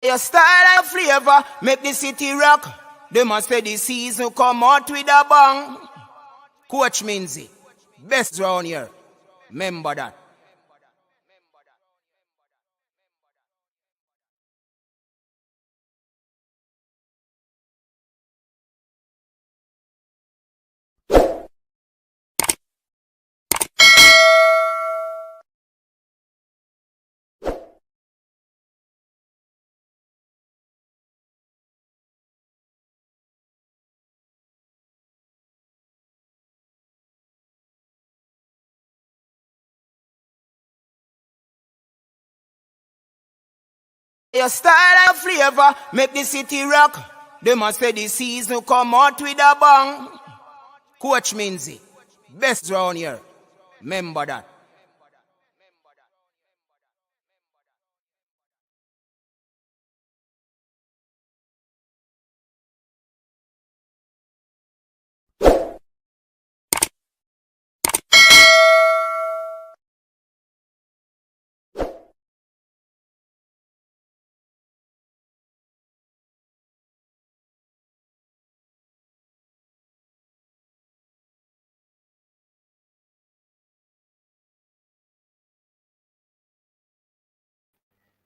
Your style and flavor make the city rock. They must pay the season come out with a bang. Coach Minzy, best round here. Remember that. Your style and flavor make the city rock. They must pay the season come out with a bang. Coach Minzy, best round here. Remember that.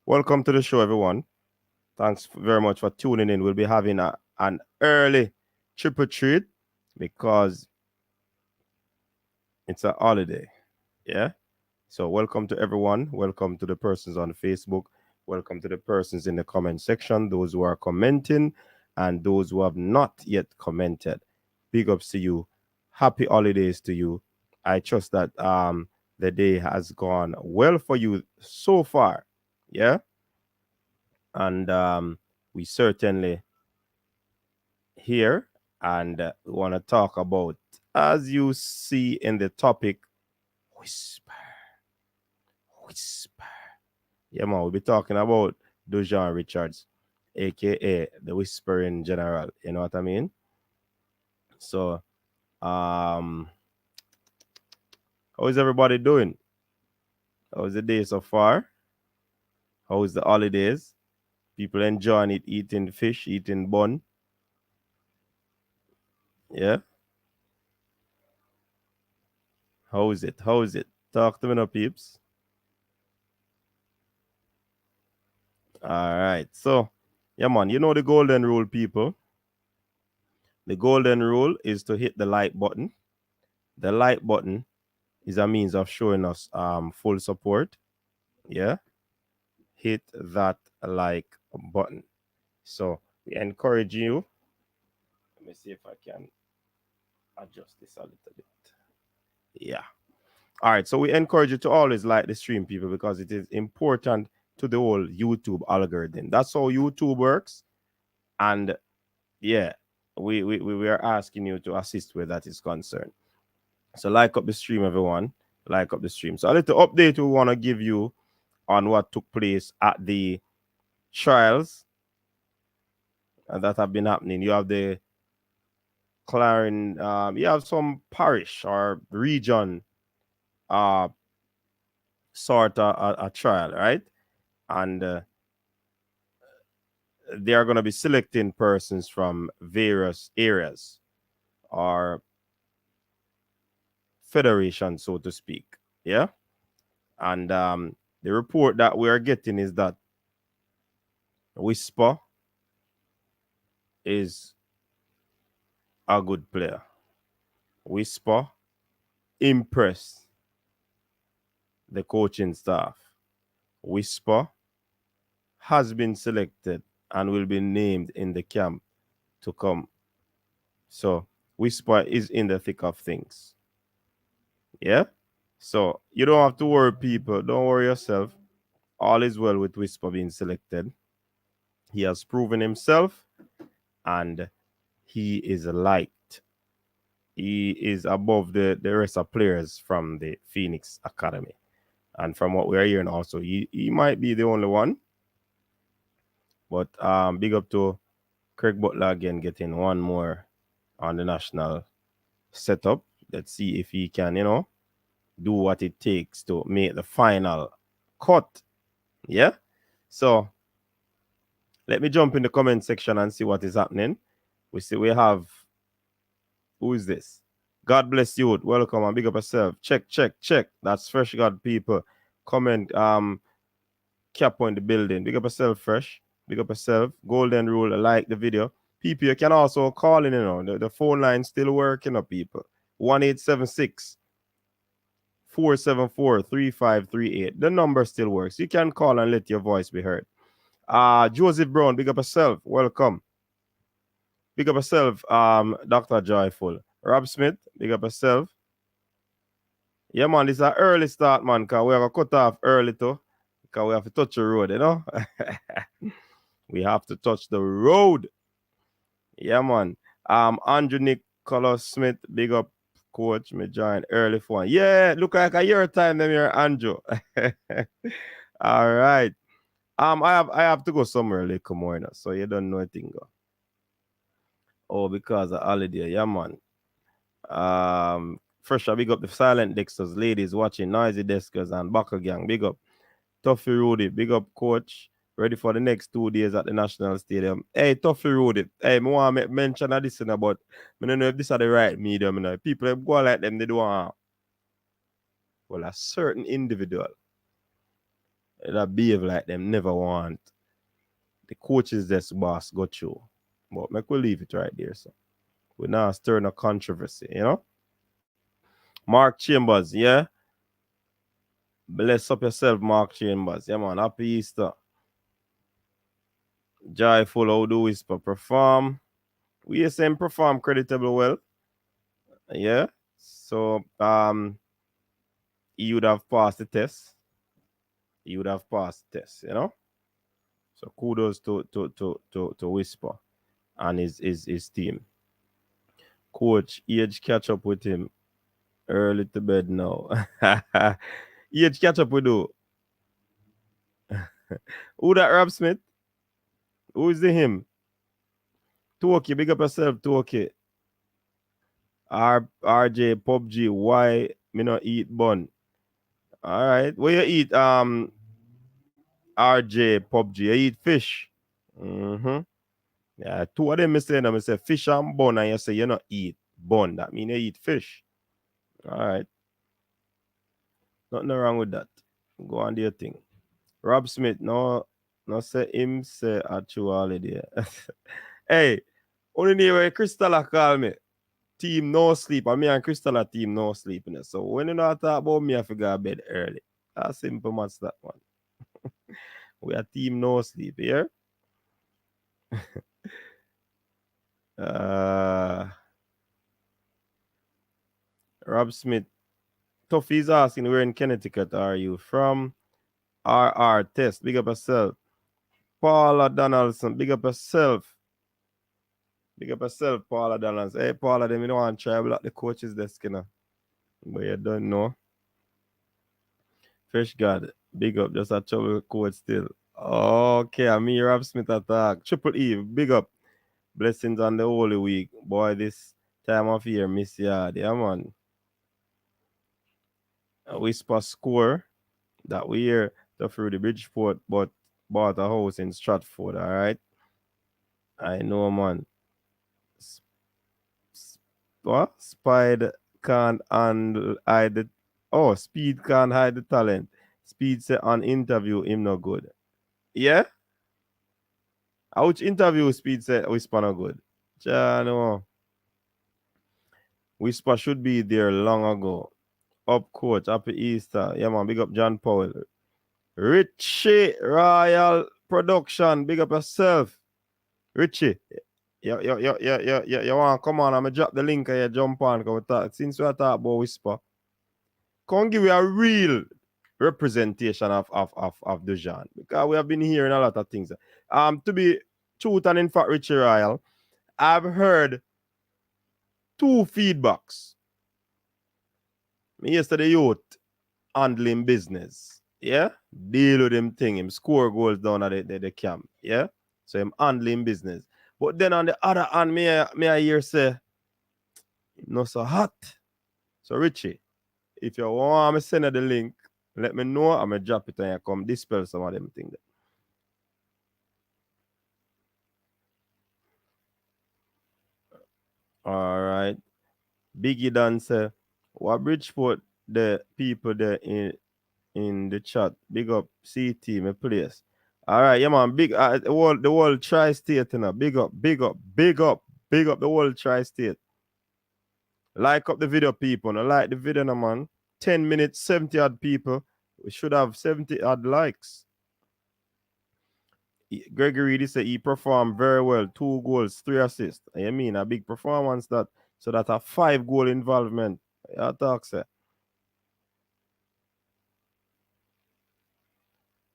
Welcome to the show, everyone. Thanks very much for tuning in. We'll be having an early triple treat because it's a holiday. Yeah. So, welcome to everyone. Welcome to the persons on Facebook. Welcome to the persons in the comment section, those who are commenting, and those who have not yet commented. Big ups to you. Happy holidays to you. I trust that the day has gone well for you so far. Yeah. And we certainly here and we want to talk about, as you see in the topic, whisper, whisper. Yeah, man, we'll be talking about Dujuan Richards, aka the Whispering General. You know what I mean? So, how is everybody doing? How's the day so far? How's the holidays? People enjoying it, eating fish, eating bun. Yeah. How is it? How is it? Talk to me now, peeps. All right. So, yeah, man, you know the golden rule, people. The golden rule is to hit the like button. The like button is a means of showing us full support. Yeah. Hit that like button. So we encourage you. Let me see if I can adjust this a little bit. Yeah. All right. So we encourage you to always like the stream, people, because it is important to the whole YouTube algorithm. That's how YouTube works. And yeah, we are asking you to assist where that is concerned. So like up the stream, everyone. Like up the stream. So a little update we want to give you on what took place at the trials that have been happening. You have the Clarin, you have some parish or region sort of a trial, right? And they are going to be selecting persons from various areas or federation, so to speak. Yeah. And the report that we are getting is that Whisper is a good player. Whisper impressed the coaching staff. Whisper has been selected and will be named in the camp to come. So Whisper is in the thick of things. Yeah. So you don't have to worry, people. Don't worry yourself. All is well with Whisper being selected. He has proven himself and he is liked. He is above the rest of players from the Phoenix Academy. And from what we're hearing also, he might be the only one. But big up to Craig Butler again getting one more on the national setup. Let's see if he can, do what it takes to make the final cut. Yeah. So Let me jump in the comment section and see what is happening. We have, who is this? God bless you. Welcome and big up yourself. Check. That's Fresh God people. Comment cap on the building. Big up yourself, Fresh. Big up yourself. Golden rule. Like the video. People, you can also call in, the phone line still working up, people. 1876 474 3538. The number still works. You can call and let your voice be heard. Joseph Brown, big up yourself. Welcome. Big up yourself, Dr. Joyful. Rob Smith, big up yourself. Yeah, man, this is an early start, man, because we have a cut off early too. Because we have to touch the road, We have to touch the road. Yeah, man. Andrew Nicholas Smith, big up coach. Me join early for one. Yeah, look like a year time them here, Andrew. All right. I have to go somewhere like more, so you don't know anything. Oh, because of holiday, yeah, man. First, I big up the silent dexters, ladies watching, noisy deskers, and buckle gang. Big up Tuffy Rudy, big up coach. Ready for the next 2 days at the National Stadium. Hey, Tuffy Rudy. Hey, I want to mention this about. I don't know if this are the right medium. People go like them, they don't want. Well, a certain individual that behave like them never want the coaches this boss got you. But make we leave it right there, so we're now stirring a controversy, Mark Chambers, yeah. Bless up yourself, Mark Chambers. Yeah, man. Happy Easter. Joyful, how do Whisper perform? We same perform creditable well. Yeah. So he would have passed the test. He would have passed the test, So kudos to Whisper and his team. Coach, age catch up with him. Early to bed now. Age catch up with who? Who that Rob Smith? Who is the him? Toki, big up yourself, Toki. RJ PUBG, why me not eat bun? All right. What you eat? RJ PUBG, you eat fish. Mm-hmm. Yeah, two of them I say fish and bun, and you say you not eat bun. That mean you eat fish. All right. Nothing wrong with that. Go on do your thing. Rob Smith, no say him say at you holiday. Hey, only name where Crystal call me. Team no sleep. And me and Crystal are team no sleepiness. So when you not talk about me, I have to go to bed early. That's simple much that one. We are team no sleep here. Rob Smith. Tuffy's asking, where in Connecticut are you from? RR Test. Big up yourself. Paula Donaldson. Big up yourself. Big up yourself, Paula Donaldson. Hey, Paula, them you don't want to try block the coach's desk, But you don't know. Fresh God. Big up. Just a trouble coach still. Okay, I'm me, Rob Smith attack. Triple E. Big up. Blessings on the Holy Week. Boy, this time of year, miss ya. Yeah, man. A Whisper score that we hear through the Bridgeport, but bought a house in Stratford, all right? I know, man. What? Speed can't hide the... Oh, Speed can't hide the talent. Speed say on interview, him no good. Yeah? Which interview Speed say Whisper no good? No. Whisper should be there long ago. Up coach, happy Easter. Yeah, man, big up John Powell. Richie Royal Production, big up yourself. Richie, you want to come on? I'm going to drop the link and you jump on. Since we are talking about Whisper, come give you a real representation of Dujuan. Because we have been hearing a lot of things. To be truth and in fact, Richie Royal, I've heard 2 feedbacks. Yesterday, youth handling business. Yeah? Deal with him thing. Him score goals down at the camp. Yeah? So him handling business. But then on the other hand, me I hear say, not so hot. So Richie, if you want me send you the link, let me know. I'm going to drop it and you come dispel some of them things. All right. Biggie Dan say, what Bridgeport the people there in the chat. Big up CT, my place. All right, yeah, man. Big the whole tri-state, you know. Big up, big up, big up, big up the whole tri-state. Like up the video, people. No, like the video, no, man. 10 minutes, 70 odd people. We should have 70 odd likes. Gregory, he said he performed very well. 2 goals, 3 assists. I mean, a big performance that, so that a 5-goal involvement. I talk, sir.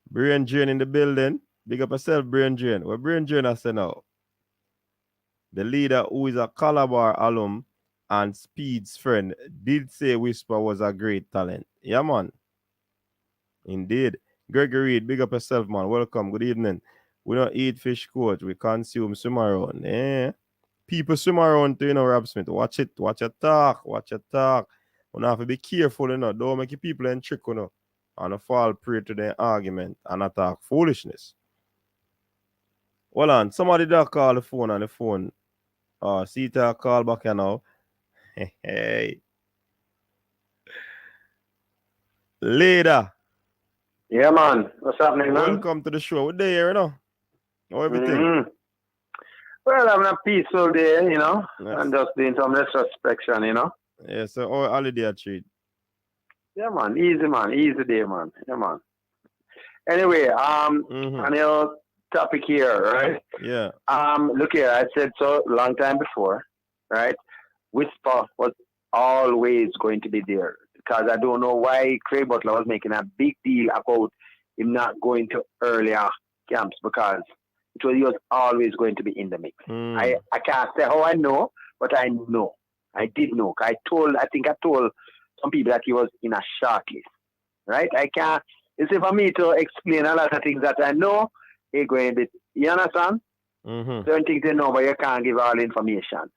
Brain Drain in the building. Big up yourself, Brain Drain. Where Brain Drain I say now? The leader, who is a Calabar alum and Speed's friend, did say Whisper was a great talent. Yeah, man. Indeed. Gregory, big up yourself, man. Welcome. Good evening. We don't eat fish, coach. We consume swim around. Eh? People swim around to, Rob Smith. Watch it. Watch your talk. Watch your talk. You have to be careful, Don't make your people in trick, and fall prey to their argument and attack foolishness. Hold on. Somebody that call the phone on the phone. See to call back here now. Hey. Later. Yeah, man. What's happening, man? Welcome to the show. What day here, How everything? Mm-hmm. Well, having a peaceful day, Yes. and just doing some retrospection, Yeah, so how holiday treat? Yeah, man. Easy day, man. Yeah, man. Anyway, on your topic here, right? Yeah. Look here, I said so a long time before, right? Whisper was always going to be there because I don't know why Craig Butler was making a big deal about him not going to earlier camps because he was always going to be in the mix. I can't say how I know, but I know. I did know. I told some people that he was in a short list, right? I can't. It's for me to explain a lot of things that I know. Going a bit, you understand? Certain things you know, but you can't give all information.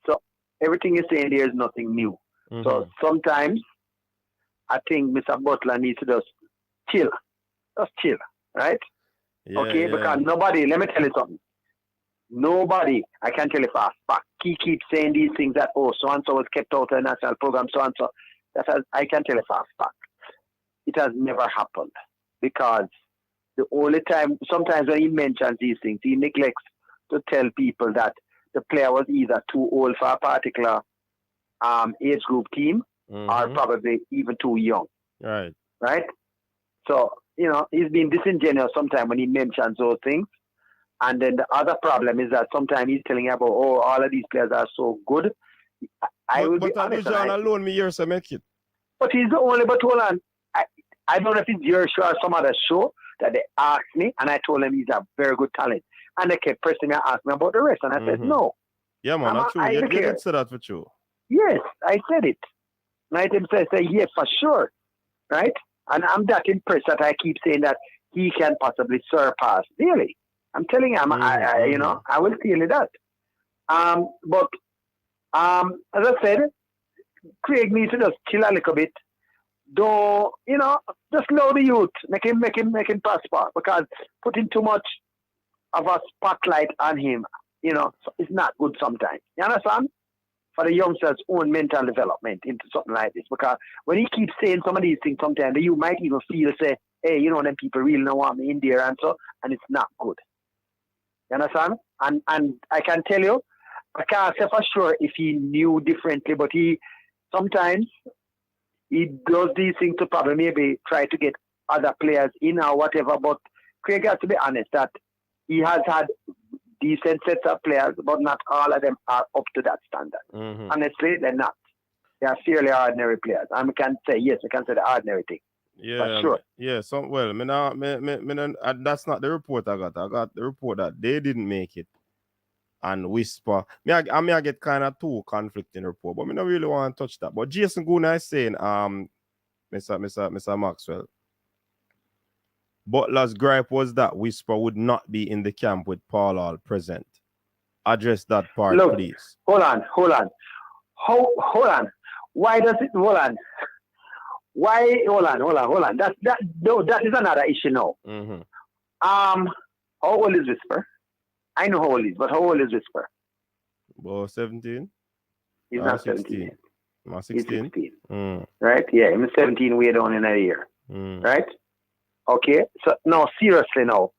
So everything you're saying there is nothing new. So sometimes I think Mr. Butler needs to just chill, right? Yeah, okay, because nobody. Let me tell you something. Nobody, I can tell you for a fact. He keeps saying these things that so and so was kept out of the national program, so and so. I can tell you for a fact. It has never happened because the only time, sometimes when he mentions these things, he neglects to tell people that the player was either too old for a particular age group team or probably even too young. Right. Right? So, he's been disingenuous sometimes when he mentions those things. And then the other problem is that sometimes he's telling about, all of these players are so good. But Dujuan alone, me years to make it. But he's the only, but hold on. I don't know if it's your show or some other show that they asked me, and I told them he's a very good talent. And they kept pressing me and asking me about the rest, and I said, no. Yeah, man, that's true. You did say that for sure. Yes, I said it. And I did say, yes, for sure. Right? And I'm that impressed that I keep saying that he can possibly surpass. Really. I'm telling you, I will tell you that. But as I said, Craig needs to just chill a little bit. Don't, just allow the youth, make him prosper, because putting too much of a spotlight on him, it's not good sometimes. You understand? For the youngsters' own mental development into something like this, because when he keeps saying some of these things, sometimes you might even feel, say, hey, them people really don't want me in there and so, and it's not good. You understand? And I can tell you, I can't say for sure if he knew differently, but sometimes he does these things to probably maybe try to get other players in or whatever. But Craig has to be honest that he has had decent sets of players, but not all of them are up to that standard. Honestly, they're not. They are fairly ordinary players. I can say the ordinary thing. Yeah, sure. Yeah. So that's not the report I got. I got the report that they didn't make it. And Whisper, I get kind of two conflicting report, but I don't really want to touch that. But Jason Guna is saying, Mr. Maxwell, Butler's gripe was that Whisper would not be in the camp with Paul Hall present. Address that part, please. Hold on. Hold on. Why does it? Hold on. Why? Hold on. That is another issue now. How old is Whisper? I know how old he is, but how old is Whisper? About 17. He's not 17 yet. I'm He's 16. 16. Right? Yeah, he's 17 way down in a year. Right? Okay? So, no, seriously now.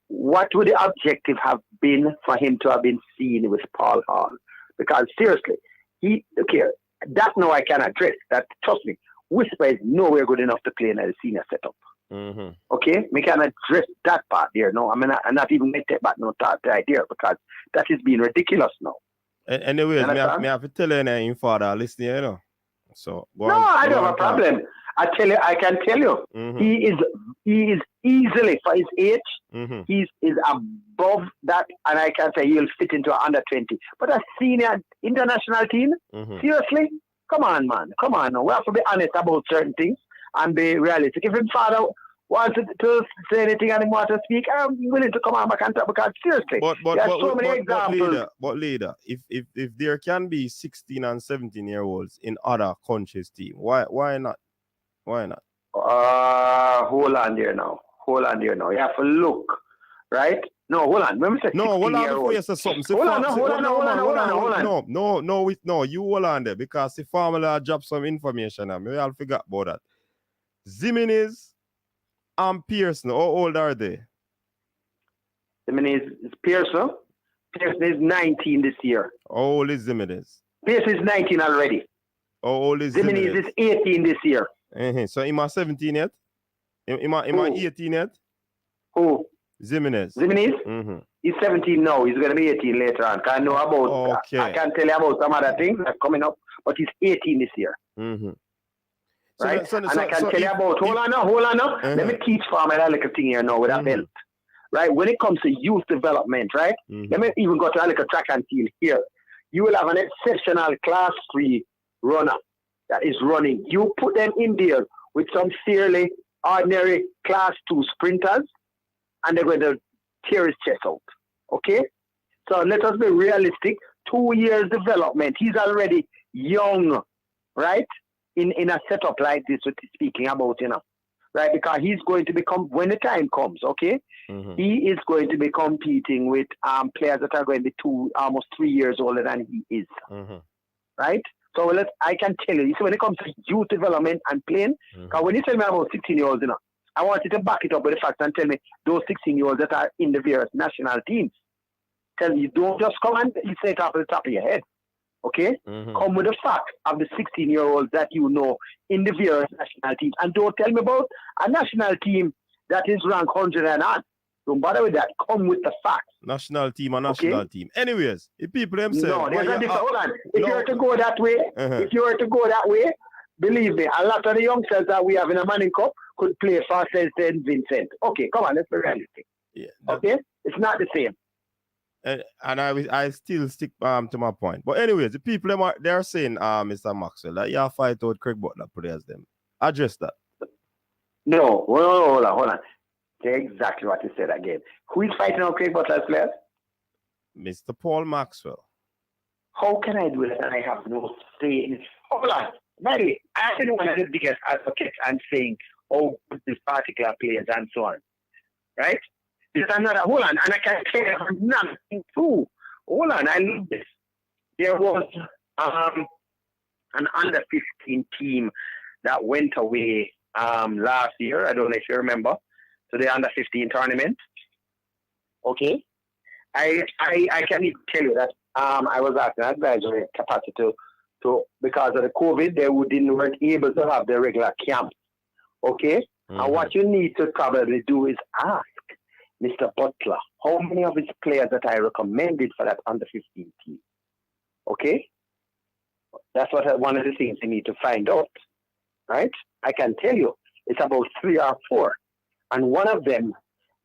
What would the objective have been for him to have been seen with Paul Hall? Because seriously, that now I can address. That, trust me, Whisper is nowhere good enough to play in a senior setup. Okay? We can address that part there. No, I'm not even going to take back no thought right there because that is being ridiculous now. Anyways, me have to tell you in father listening, you know. So I don't have a problem. I can tell you, he is easily for his age, he is above that, and I can say he'll fit into under 20. But a senior international team, seriously, come on, man, come on. We have to be honest about certain things and be realistic. If his father wants to say anything and he wants to speak, I'm willing to come on back and talk because seriously, there are so many examples. But leader, if there can be 16 and 17-year-olds in other countries' team, why not? Why not? Hold on there now. You have to look, right? No, hold on. Remember, hold on before you say something. Hold on. No, you hold on there because the formula drop some information and maybe I'll forget about that. Zimenez and Pearson, how old are they? Zimenez is Pearson. Pearson is 19 this year. How old is Zimenez? Pearson is 19 already. How old is Zimenez? Is 18 this year. So am I 17 yet? Am I 18 yet? Who? Zimenez. He's 17 now. He's going to be 18 later on. I know about. Okay. I can tell you about some other things that are coming up, but he's 18 this year. Right? I can tell you about. Hold on now. Let me teach Farmer a little thing here now with that belt. Right? When it comes to youth development, right? Let me even go to a little track and field here. You will have an exceptional class 3 runner that is running. You put them in there with some fairly ordinary class 2 sprinters, and they're going to tear his chest out. Okay? So let us be realistic. 2 years development. He's already young, right? In a setup like this, what he's speaking about, you know. Right? Because he's going to become, when the time comes, okay? He is going to be competing with players that are going to be almost 3 years older than he is. Right? So I can tell you, when it comes to youth development and playing, because when you tell me about 16-year-olds, you know, I want you to back it up with the facts and tell me those 16-year-olds that are in the various national teams. Tell me, don't just come and say it off the top of your head. Okay? Come with the fact of the 16-year-olds that you know in the various national teams. And don't tell me about a national team that is ranked 100 and on. Don't bother with that. Come with the facts. National team or national team. Anyways, if people themselves... No, there's a difference. Hold on. If you were to go that way, believe me, a lot of the youngsters that we have in a Manning Cup could play for St. Vincent. Okay, come on, let's be realistic. Yeah, okay? It's not the same. And I still stick to my point. But anyways, the people they're saying, Mr. Maxwell, that you fight out Craig Butler players them. Address that. No, hold on. Say exactly what you said again. Who is fighting out Craig Butler's players? Mr. Paul Maxwell. How can I do that and I have no say in it? Hold on. By the way, I think one of the biggest advocates and saying, oh, this particular players and so on. Right? There's another, hold on, and I can tell you nothing too. Hold on, I need this. There was an under-15 team that went away last year. I don't know if you remember. So the under-15 tournament. Okay? I can even tell you that I was at an advisory capacity to because of the COVID, they weren't able to have the regular camp. Okay? And what you need to probably do is ask Mr. Butler, how many of his players that I recommended for that under-15 team? Okay? That's one of the things you need to find out. Right? I can tell you, it's about 3 or 4. And one of them,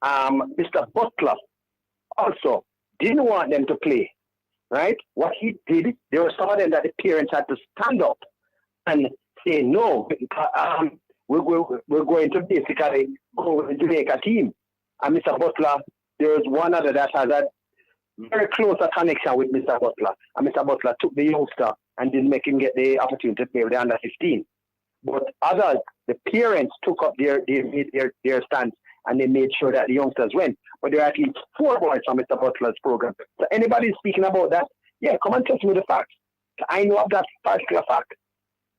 Mr. Butler, also didn't want them to play. Right? What he did, there were some of them that the parents had to stand up and say, no, we're going to basically go to make a team. And Mr. Butler, there was one other that has a very close connection with Mr. Butler. And Mr. Butler took the youngster and didn't make him get the opportunity to play with the under-15. But others, the parents took up their stance and they made sure that the youngsters went. But there are at least 4 boys from Mr. Butler's program. So anybody speaking about that, yeah, come and tell me the facts. I know of that particular fact.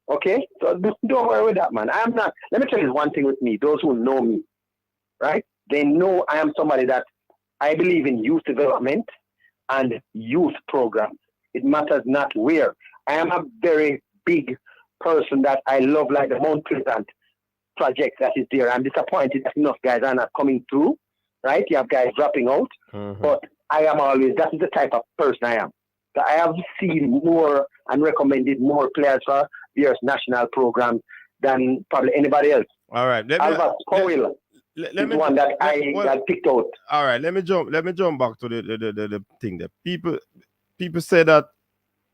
Okay? So don't worry with that, man. I'm not. Let me tell you one thing with me. Those who know me, right? They know I am somebody that I believe in youth development and youth programs. It matters not where. I am a very big person that I love, like the Mount Pleasant project that is there. I'm disappointed that enough guys are not coming through, right? You have guys dropping out. But I am always, that is the type of person I am. So I have seen more and recommended more players for various national programs than probably anybody else. All right. Albert Powell is one that I got picked out. All right. Let me jump back to the thing there. People say that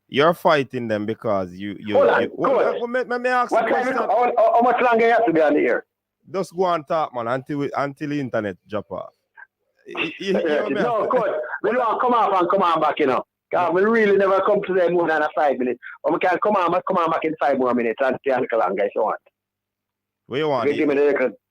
you're fighting them because you Hold on, let me ask you a question. How much longer you have to be on the air? Just go and talk, man, until the internet drop off. No, coach. We don't come off and come on back, you know. We really never come to them more than 5 minutes. But we can come on back in 5 more minutes and stay a little longer if you want. Where you want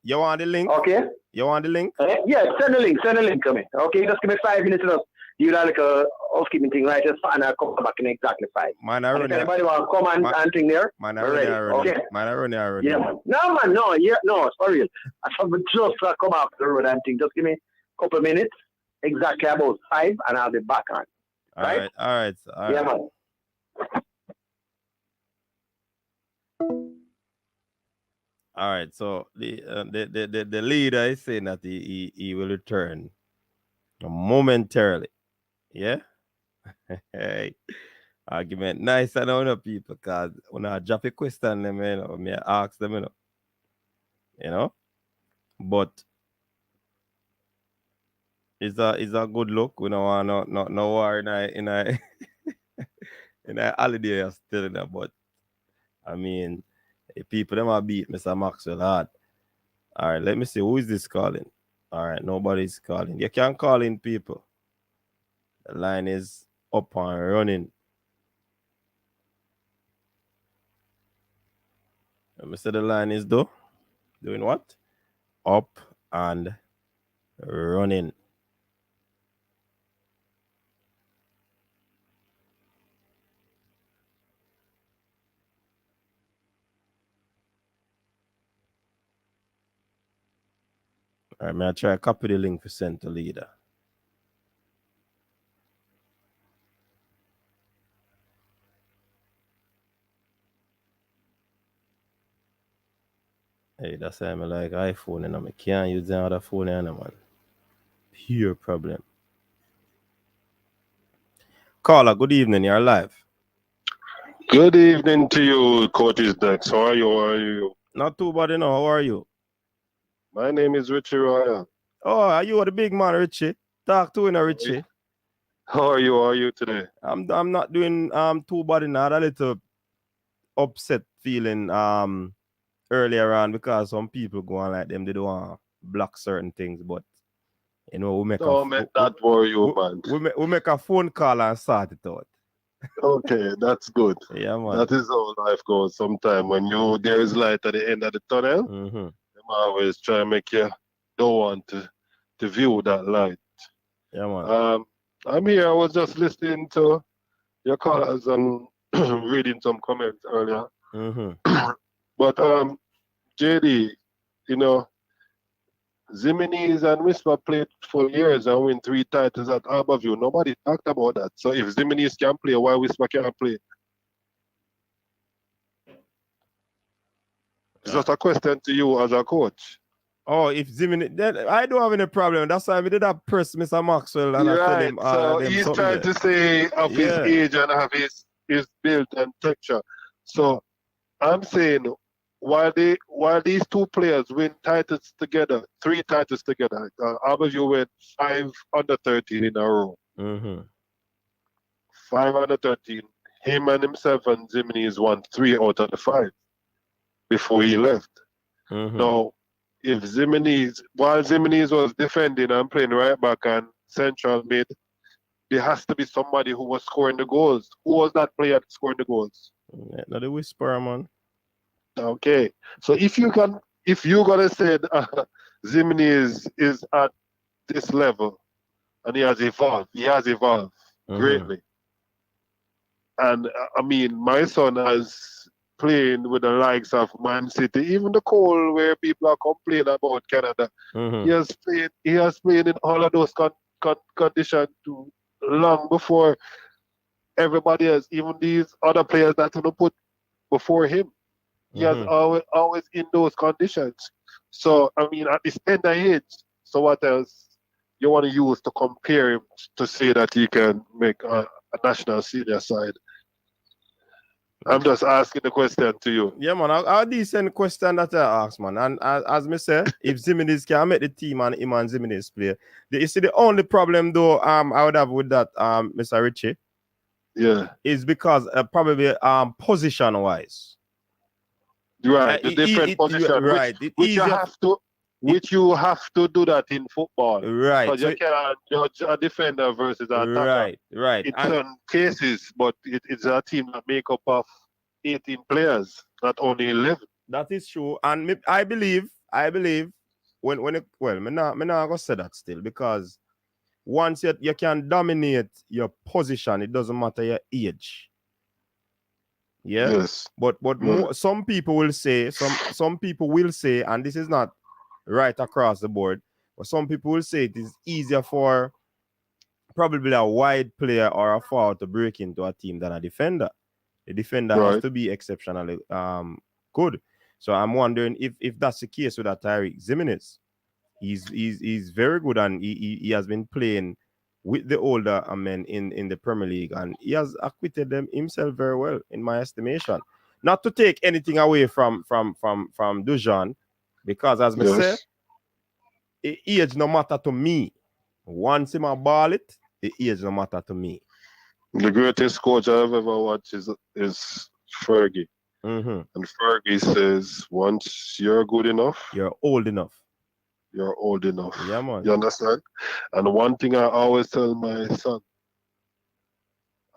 You want the link? Okay. You want the link? Yeah, send the link to me. Okay, just give me 5 minutes enough. You know, like a housekeeping thing, right? Just and I'll come back in exactly 5. Man, if anybody want to come and thing there, man, ready. Okay. Man, I run already. Yeah, man. No, man, no, yeah, no, it's for real. I have just come off the road and thing. Just give me a couple of minutes, exactly about 5, and I'll be back on. All right. Yeah, man. All right. So the leader is saying that he will return momentarily. Yeah. Hey, argument nice and on people, because when I drop a question, them, me ask them, but it's a good look. We don't want no war in a in a holiday still, but I mean, people them are beat Mr. Maxwell hard. All right, let me see who is this calling. All right, nobody's calling. You can call in, people. The line is up and running. Let me say the line is doing what? Up and running. All right, may I try to copy the link for send to leader. Hey, that's why I like iPhone and I can't use the other phone anymore, man. Pure problem. Caller, good evening. You're live. Good evening to you, Curtis Dex. How are you? Not too bad, How are you? My name is Richie Royal. Oh, are you the big man, Richie? Talk to Richie. How are you today? I'm not doing too bad, I had a little upset feeling earlier on because some people go on like them, they don't want to block certain things, but we make don't make that worry you, man. We make a phone call and sort it out. Okay, that's good. Yeah, man. That is how life goes. Sometimes when there is light at the end of the tunnel, they always try to make you don't want to view that light. Yeah, man. I'm here. I was just listening to your callers and reading some comments earlier. But JD, Zimines and Whisper played for years and win 3 titles at Harborview. Nobody talked about that. So if Zimines can play, why Whisper can't play? It's just a question to you as a coach. Oh, if Zimines, I don't have any problem. That's why we did that press Mr. Maxwell and I tell him. So he's trying to say of his age and have his build and texture. So I'm saying, while these 2 players win titles together, 3 titles together, Harborview win 5 under 13 in a row. 5 under 13. Him and himself and Zimines won 3 out of the 5 before he left. Now, if while Zimines was defending and playing right back and central mid, there has to be somebody who was scoring the goals. Who was that player scoring the goals? Not the Whisperer, man. Okay, so if you're gonna say Zimines is at this level and he has evolved greatly. And I mean, my son has playing with the likes of Man City, even the Cole where people are complaining about Canada. Mm-hmm. He has played in all of those conditions too, long before everybody else, even these other players that you put before him. He has Mm-hmm. always in those conditions. So I mean, at this tender age, so what else you want to use to compare him to say that he can make a national senior side? I'm just asking the question to you. Yeah, man. A decent question that I ask, man. And as me say, if Zimenez can make the team and him and Zimenez play, you see the only problem though, I would have with that, Mr. Richie, Yeah, is because probably position wise. right. The different position, Right. It easier. It which you have to do that in football, right. because you can't judge a defender versus an attacker Right. in And certain cases. But it's a team that make up of 18 players, not only 11. that is true. And I believe when it, well, me not gonna say that still, because once you can dominate your position, it doesn't matter your age. Yeah. Yes. But some people will say, some people will say, and this is not right across the board, but some people will say it is easier for probably a wide player or a forward to break into a team than a defender. The defender has Right. to be exceptionally good. So I'm wondering if that's the case with that Tyreek Zimenez. He's very good, and he has been playing with the older men in the Premier League, and he has acquitted them himself very well, in my estimation. Not to take anything away from Dujuan, because as I say, age no matter to me. Once him a ball it, the age no matter to me. The greatest coach I've ever watched is Fergie. Mm-hmm. And Fergie says, once you're good enough, You're old enough. you're old enough. Yeah, man. You understand? And one thing I always tell my son,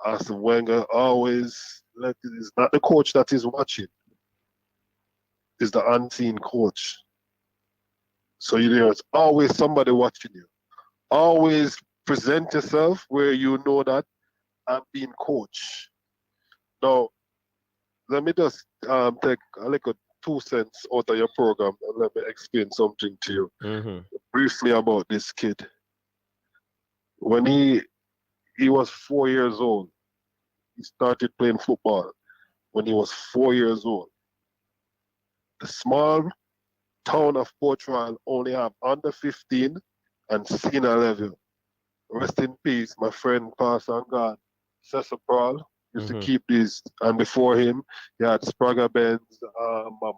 Arsene Wenger always, it's not the coach that is watching, it's the unseen coach. So there's always somebody watching you. Always present yourself where you know that I'm being coached. Now, let me just take a little 2 cents out of your program and let me explain something to you briefly about this kid. When he was 4 years old, he started playing football when he was 4 years old. The small town of Portugal only have under 15 and senior level. Rest in peace, my friend, Pastor and God, Cecil Prawl used to keep these. And before him, you had Sprague Benz,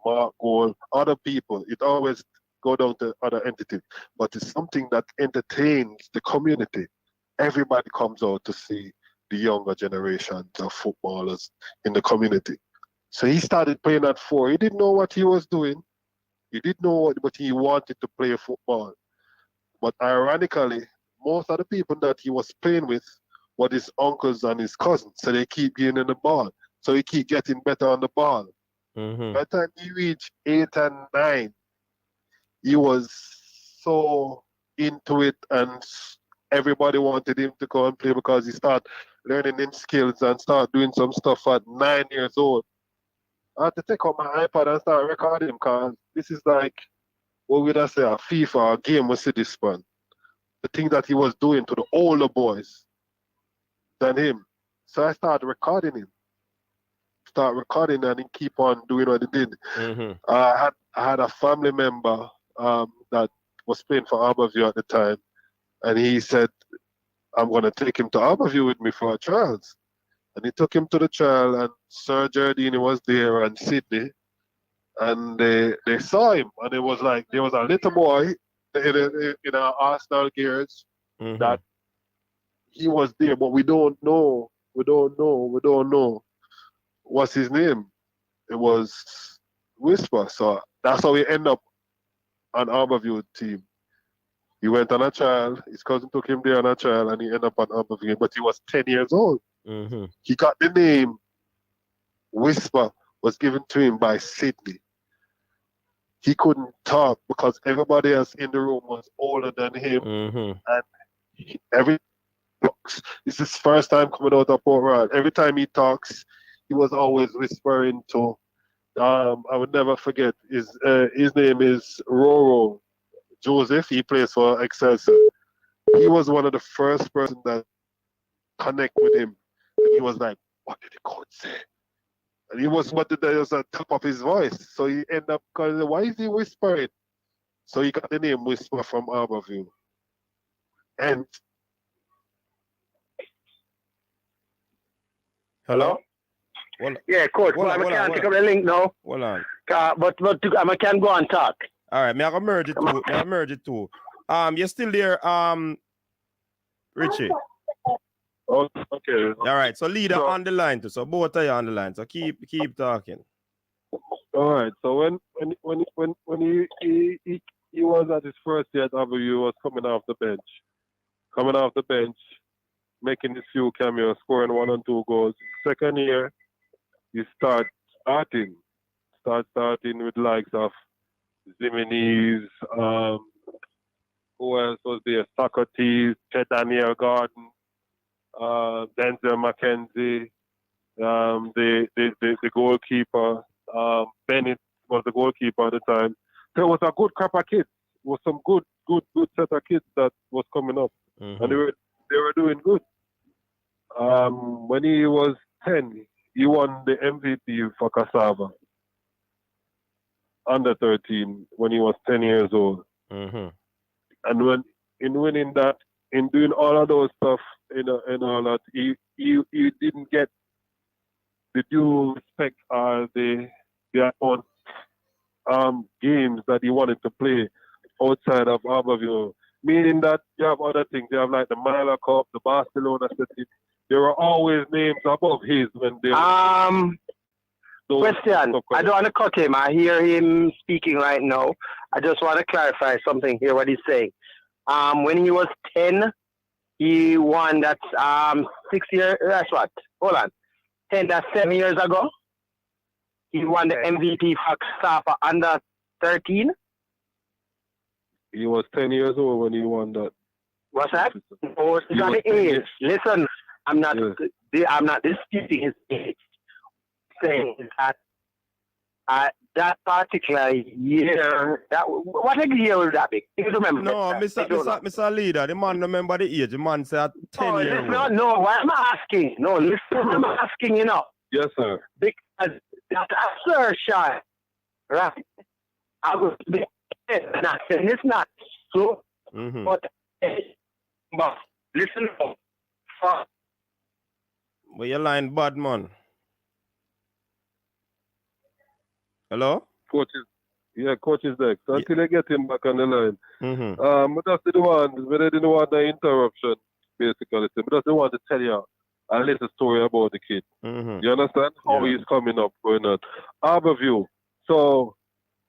Mark Gold, other people. It always go down to other entities. But it's something that entertains the community. Everybody comes out to see the younger generations of footballers in the community. So he started playing at 4. He didn't know what he was doing. He didn't know what, but he wanted to play football. But ironically, most of the people that he was playing with were his uncles and his cousins. So they keep gaining the ball. So he keep getting better on the ball. By the time he reached 8 and 9, he was so into it, and everybody wanted him to go and play because he started learning them skills and start doing some stuff at 9 years old. I had to take out my iPad and start recording him, because this is like, what would I say, a FIFA or a game with City Span. The thing that he was doing to the older boys than him. So I started recording him. And he keep on doing what he did. I had a family member that was playing for Aberview at the time, and he said, I'm going to take him to Aberview with me for a trials. And he took him to the trial, and Sir Jardine was there and Sydney, and they saw him, and it was like there was a little boy in our Arsenal gears that he was there, but we don't know what's his name. It was Whisper. So that's how we end up on Aberview team. He went on a trial, his cousin took him there on a trial, and he ended up on Aberview, but he was 10 years old. He got the name Whisper was given to him by Sydney. He couldn't talk because everybody else in the room was older than him. And talks. It's his first time coming out of Port Royal. Every time he talks, he was always whispering to. I would never forget. His name is Roro Joseph. He plays for Excelsior. He was one of the first person that connect with him, and he was like, "What did the coach say?" And he was what did was at top of his voice. So he ended up calling, "Why is he whispering?" So he got the name Whisper from Harborview. And Hello? Yeah, coach. Hold But on, I can't pick up the link now. Hold on. But I can go and talk. All right, may I merge it too. You're still there, Richie. oh, okay. All right, so leader So- on the line too. So both are you on the line. So keep talking. All right. So when he was at his first year at W, was coming off the bench, making his few cameos, scoring 1 and 2 goals. Second year, you starting with likes of Ziminis, who else was there? Socrates, Chet Daniel Garden, Denzel McKenzie, the goalkeeper, Bennett was the goalkeeper at the time. There was a good crop of kids. Was some good set of kids that was coming up, and they were doing good. When he was 10, he won the MVP for Cassava under 13 when he was 10 years old. And when in winning that, in doing all of those stuff, and all that, he didn't get the due respect or the own games that he wanted to play outside of Harborview. Meaning that you have other things. You have like the Mila Cup, the Barcelona City. There were always names above his when they Question. I don't want to cut him. I hear him speaking right now. I just want to clarify something here, what he's saying. When he was 10, he won that 6 years, that's what? Hold on. 10, that's 7 years ago. He won the MVP for Safa under 13. He was 10 years old when he won that. What's that? Oh, it's not the age. Listen, I'm not disputing his age. Saying that that particular year, what year was that big? You remember? No, Mr. Leader, the man remember the age. The man said 10 years old. No, why am I asking? No, listen, I'm asking, Yes, sir. Because that assertion, right? I was not saying it's not so, but listen, But your line bad, man. Hello? Coach is there. So until I get him back on the line. But that's the one, but I didn't want the interruption, basically. But that's the one to tell you a little story about the kid. You understand? How he's coming up, going on. Harborview. So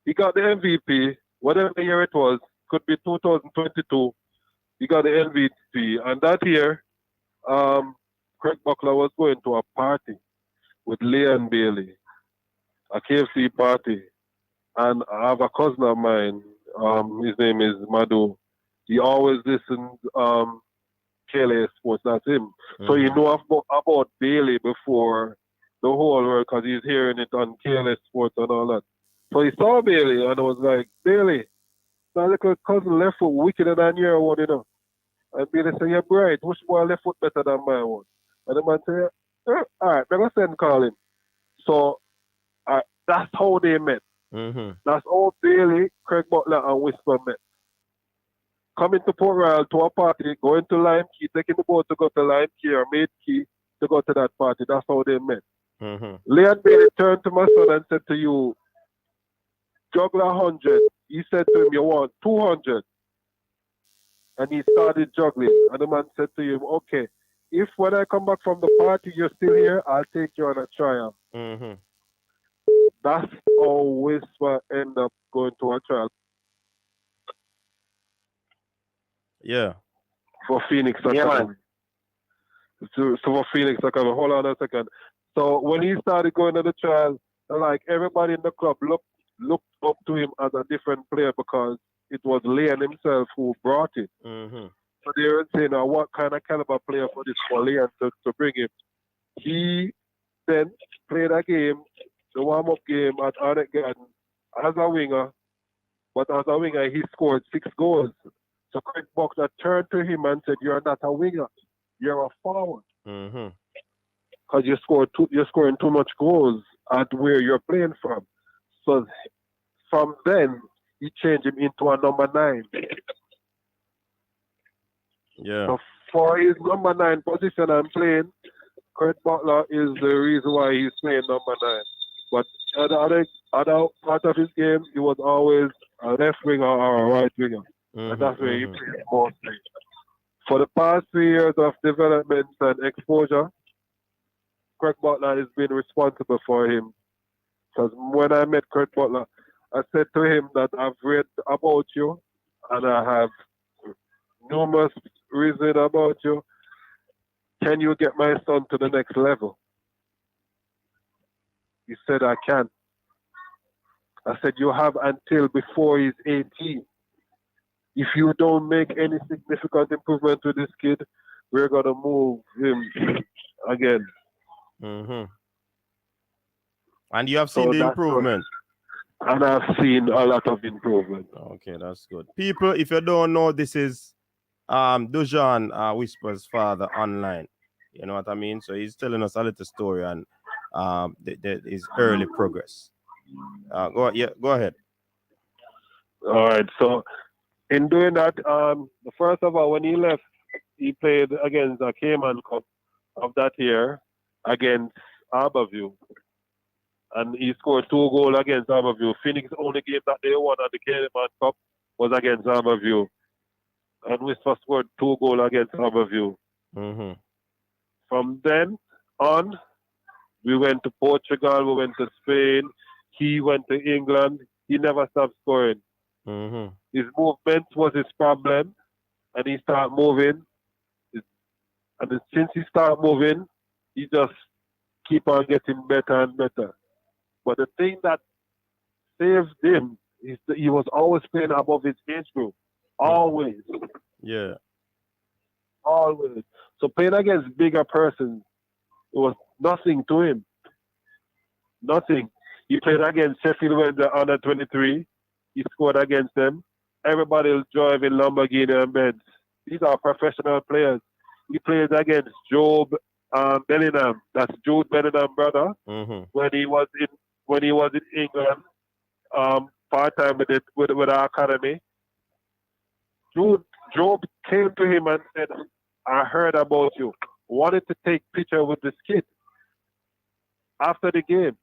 he got the MVP, whatever year it was, could be 2022. He got the MVP. And that year, Craig Buckler was going to a party with Leon Bailey, a KFC party. And I have a cousin of mine, his name is Madhu. He always listens KLA Sports, that's him. So he knew about Bailey before the whole world because he's hearing it on KLA Sports and all that. So he saw Bailey and I was like, Bailey, my little cousin left foot wickeder than your one, And Bailey said, you're bright. Which boy left foot better than my one? And the man said, all right, I'm going to send call him. So that's how they met. That's how Bailey, Craig Butler, and Whisper met. Coming to Port Royal to a party, going to Lime Key, taking the boat to go to Lime Key or Maid Key to go to that party. That's how they met. Leon Bailey turned to my son and said to you, juggle 100. He said to him, you want 200. And he started juggling. And the man said to him, okay, if when I come back from the party, you're still here, I'll take you on a trial. That's how Whisper end up going to a trial. Yeah. For Phoenix Academy. So for Phoenix Academy. Hold on a second. So when he started going to the trial, like everybody in the club looked up to him as a different player because it was Leon himself who brought it. So they were saying, what kind of caliber player for this Leon to bring him. He then played a game, the warm-up game at Arnett Garden as a winger, but as a winger he scored 6 goals. So Craig Buckner turned to him and said, "You're not a winger, you're a forward. Because you're scoring too much goals at where you're playing from." So from then, he changed him into a number 9. Yeah. So for his number 9 position and playing, Kurt Butler is the reason why he's playing number 9. But other part of his game, he was always a left winger or a right winger. And that's where he played mostly. For the past 3 years of development and exposure, Kurt Butler has been responsible for him. Because when I met Kurt Butler, I said to him that I've read about you and I have numerous reasons about you. Can you get my son to the next level? He said, I can. I said, you have until before he's 18. If you don't make any significant improvement to this kid, we're going to move him again. And you have seen the improvement? And I've seen a lot of improvement. Okay, that's good. People, if you don't know, this is Dujuan Whisper's father online. You know what I mean? So he's telling us a little story and his early progress. Go ahead. All right. So in doing that, first of all, when he left, he played against the Cayman Cup of that year against Harborview. And he scored 2 goals against Harborview. Phoenix only game that they won at the Cayman Cup was against Harborview. And Whisper scored 2 goals against Harborview. From then on, we went to Portugal, we went to Spain, he went to England. He never stopped scoring. His movement was his problem, and he started moving. And since he started moving, he just keep on getting better and better. But the thing that saved him is that he was always playing above his age group. Always. Yeah. Always. So playing against bigger persons, it was nothing to him. Nothing. He played against Sheffield Wednesday under 23. He scored against them. Everybody was driving Lamborghini and Benz. These are professional players. He played against Job Bellingham. That's Jude Bellingham's brother. When he was in England, part-time with our academy. Job came to him and said, I heard about you. Wanted to take picture with this kid. After the game,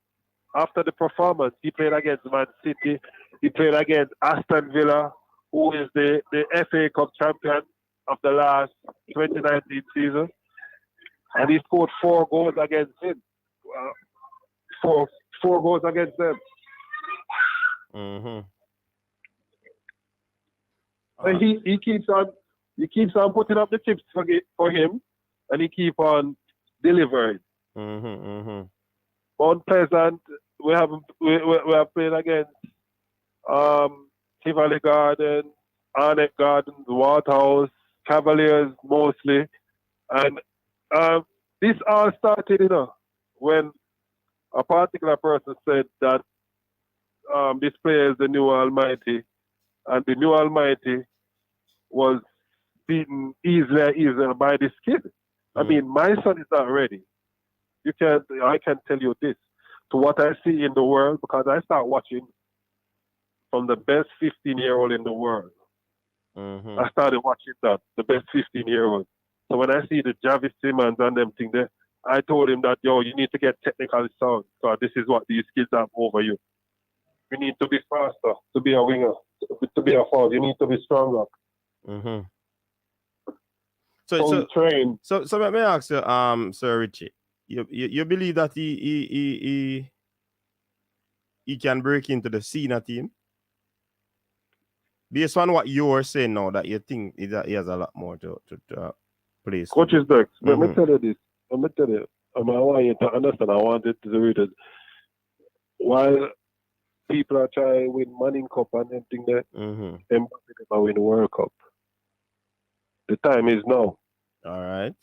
after the performance, he played against Man City. He played against Aston Villa, who is the FA Cup champion of the last 2019 season. And he scored 4 goals against him. Four goals against them. And he keeps on putting up the chips for him, and he keep on delivering. Mount Pleasant, we have played against Tivoli Gardens, Arnett Gardens, Waterhouse, Cavaliers mostly, and this all started, when a particular person said that this player is the new Almighty, and the new Almighty was beaten easily by this kid. I mean, my son is not ready. I can tell you this, to what I see in the world, because I start watching from the best 15-year-old in the world. I started watching that, the best 15-year-old. So when I see the Javis Simmons and them thing there, I told him that, you need to get technical sound, because this is what these kids have over you. You need to be faster to be a winger, to be a forward. You need to be stronger. So train. So let me ask you, Sir Richie, you believe that he can break into the senior team? Based on what you're saying now, that you think that he has a lot more to play. Coaches Dex, let me tell you this. I want you to understand. I wanted to read it. While people are trying to win Manning Cup and everything there, Mbappe never win World Cup. The time is now. All right.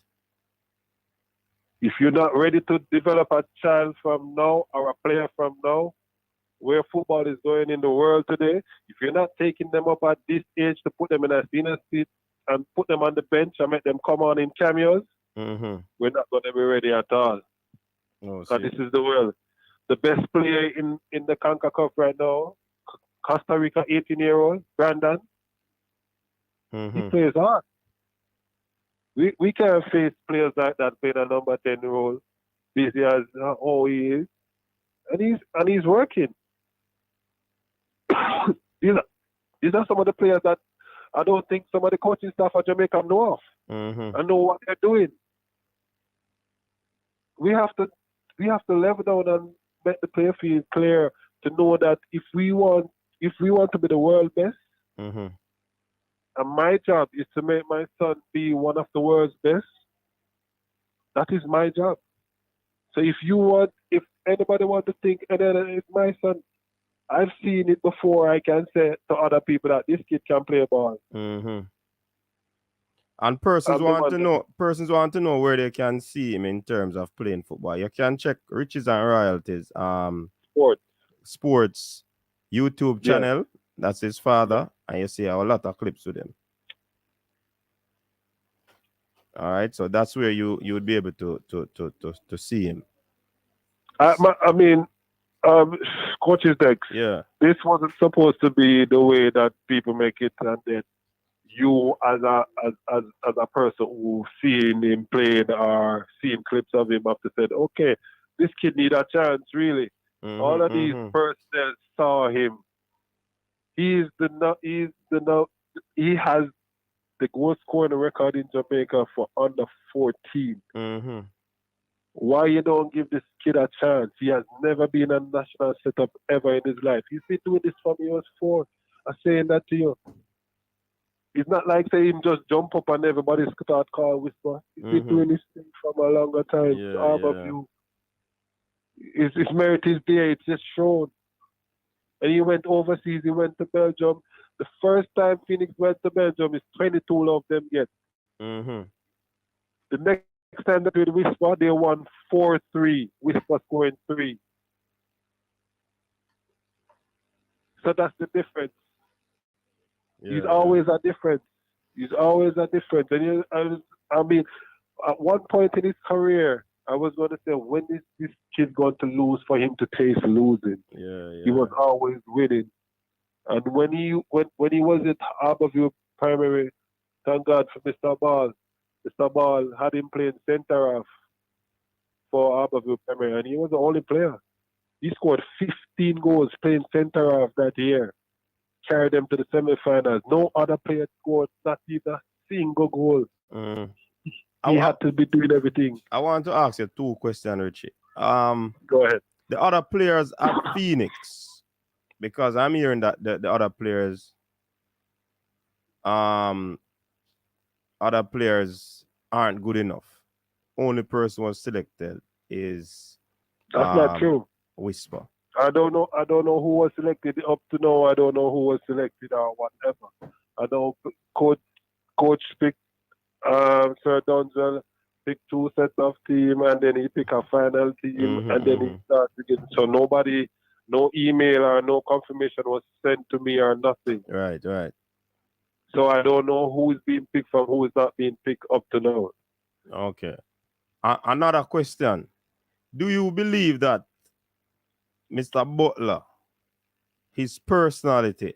If you're not ready to develop a child from now or a player from now, where football is going in the world today, if you're not taking them up at this age to put them in a senior seat and put them on the bench and make them come on in cameos, we're not going to be ready at all. Because this is the world. The best player in the CONCACAF right now, Costa Rica 18-year-old, Brandon, he plays hard. We can't face players like that playing a number 10 role, busy as how he is. And he's working. These are some of the players that I don't think some of the coaching staff at Jamaica know of. I know what they're doing. We have to level down and make the player field clear to know that if we want to be the world best, and my job is to make my son be one of the world's best, that is my job. So if anybody wants to think, and then it's my son, I've seen it before. I can say to other people that this kid can play ball. And persons want to know where they can see him in terms of playing football. You can check Riches and Royalties, sports YouTube channel. That's his father, and you see a lot of clips with him. All right, so that's where you would be able to see him. Coach's Dex. Yeah. This wasn't supposed to be the way that people make it, and then you as a person who seen him playing or seen clips of him have to say, okay, this kid need a chance, really. All of these personnel saw him. He has the goal scoring record in Jamaica for under 14. Why you don't give this kid a chance? He has never been a national setup ever in his life. He's been doing this from he was 4. I'm saying that to you. It's not like say him just jump up and everybody start call whisper. He's been doing this thing from a longer time. His merit is there. It's just shown. And he went overseas. He went to Belgium. The first time Phoenix went to Belgium is 22 of them get. The next time that with Whisper, they won 4-3. Whisper scoring 3. So that's the difference. He's always a difference. And at one point in his career, I was going to say, when is this kid going to lose for him to taste losing? He was always winning. And when he was at Harborview Primary, thank God for Mr. Ball. Mr. Ball had him playing center half for Harborview Primary, and he was the only player. He scored 15 goals playing center half that year. Carried them to the semifinals. No other player scored not even a single goal. He had to be doing everything. I want to ask you 2 questions, Richie. Go ahead. The other players at Phoenix, because I'm hearing that the other players aren't good enough. Only person was selected is that's not true. Whisper. I don't know who was selected up to now. I don't know who was selected or whatever. I know coach picked Sir Donzel picked 2 sets of team, and then he picked a final team, and then he started again. So nobody, no email or no confirmation was sent to me or nothing. Right. So I don't know who is being picked from who is not being picked up to now. Okay. Another question. Do you believe that Mr. Butler, his personality,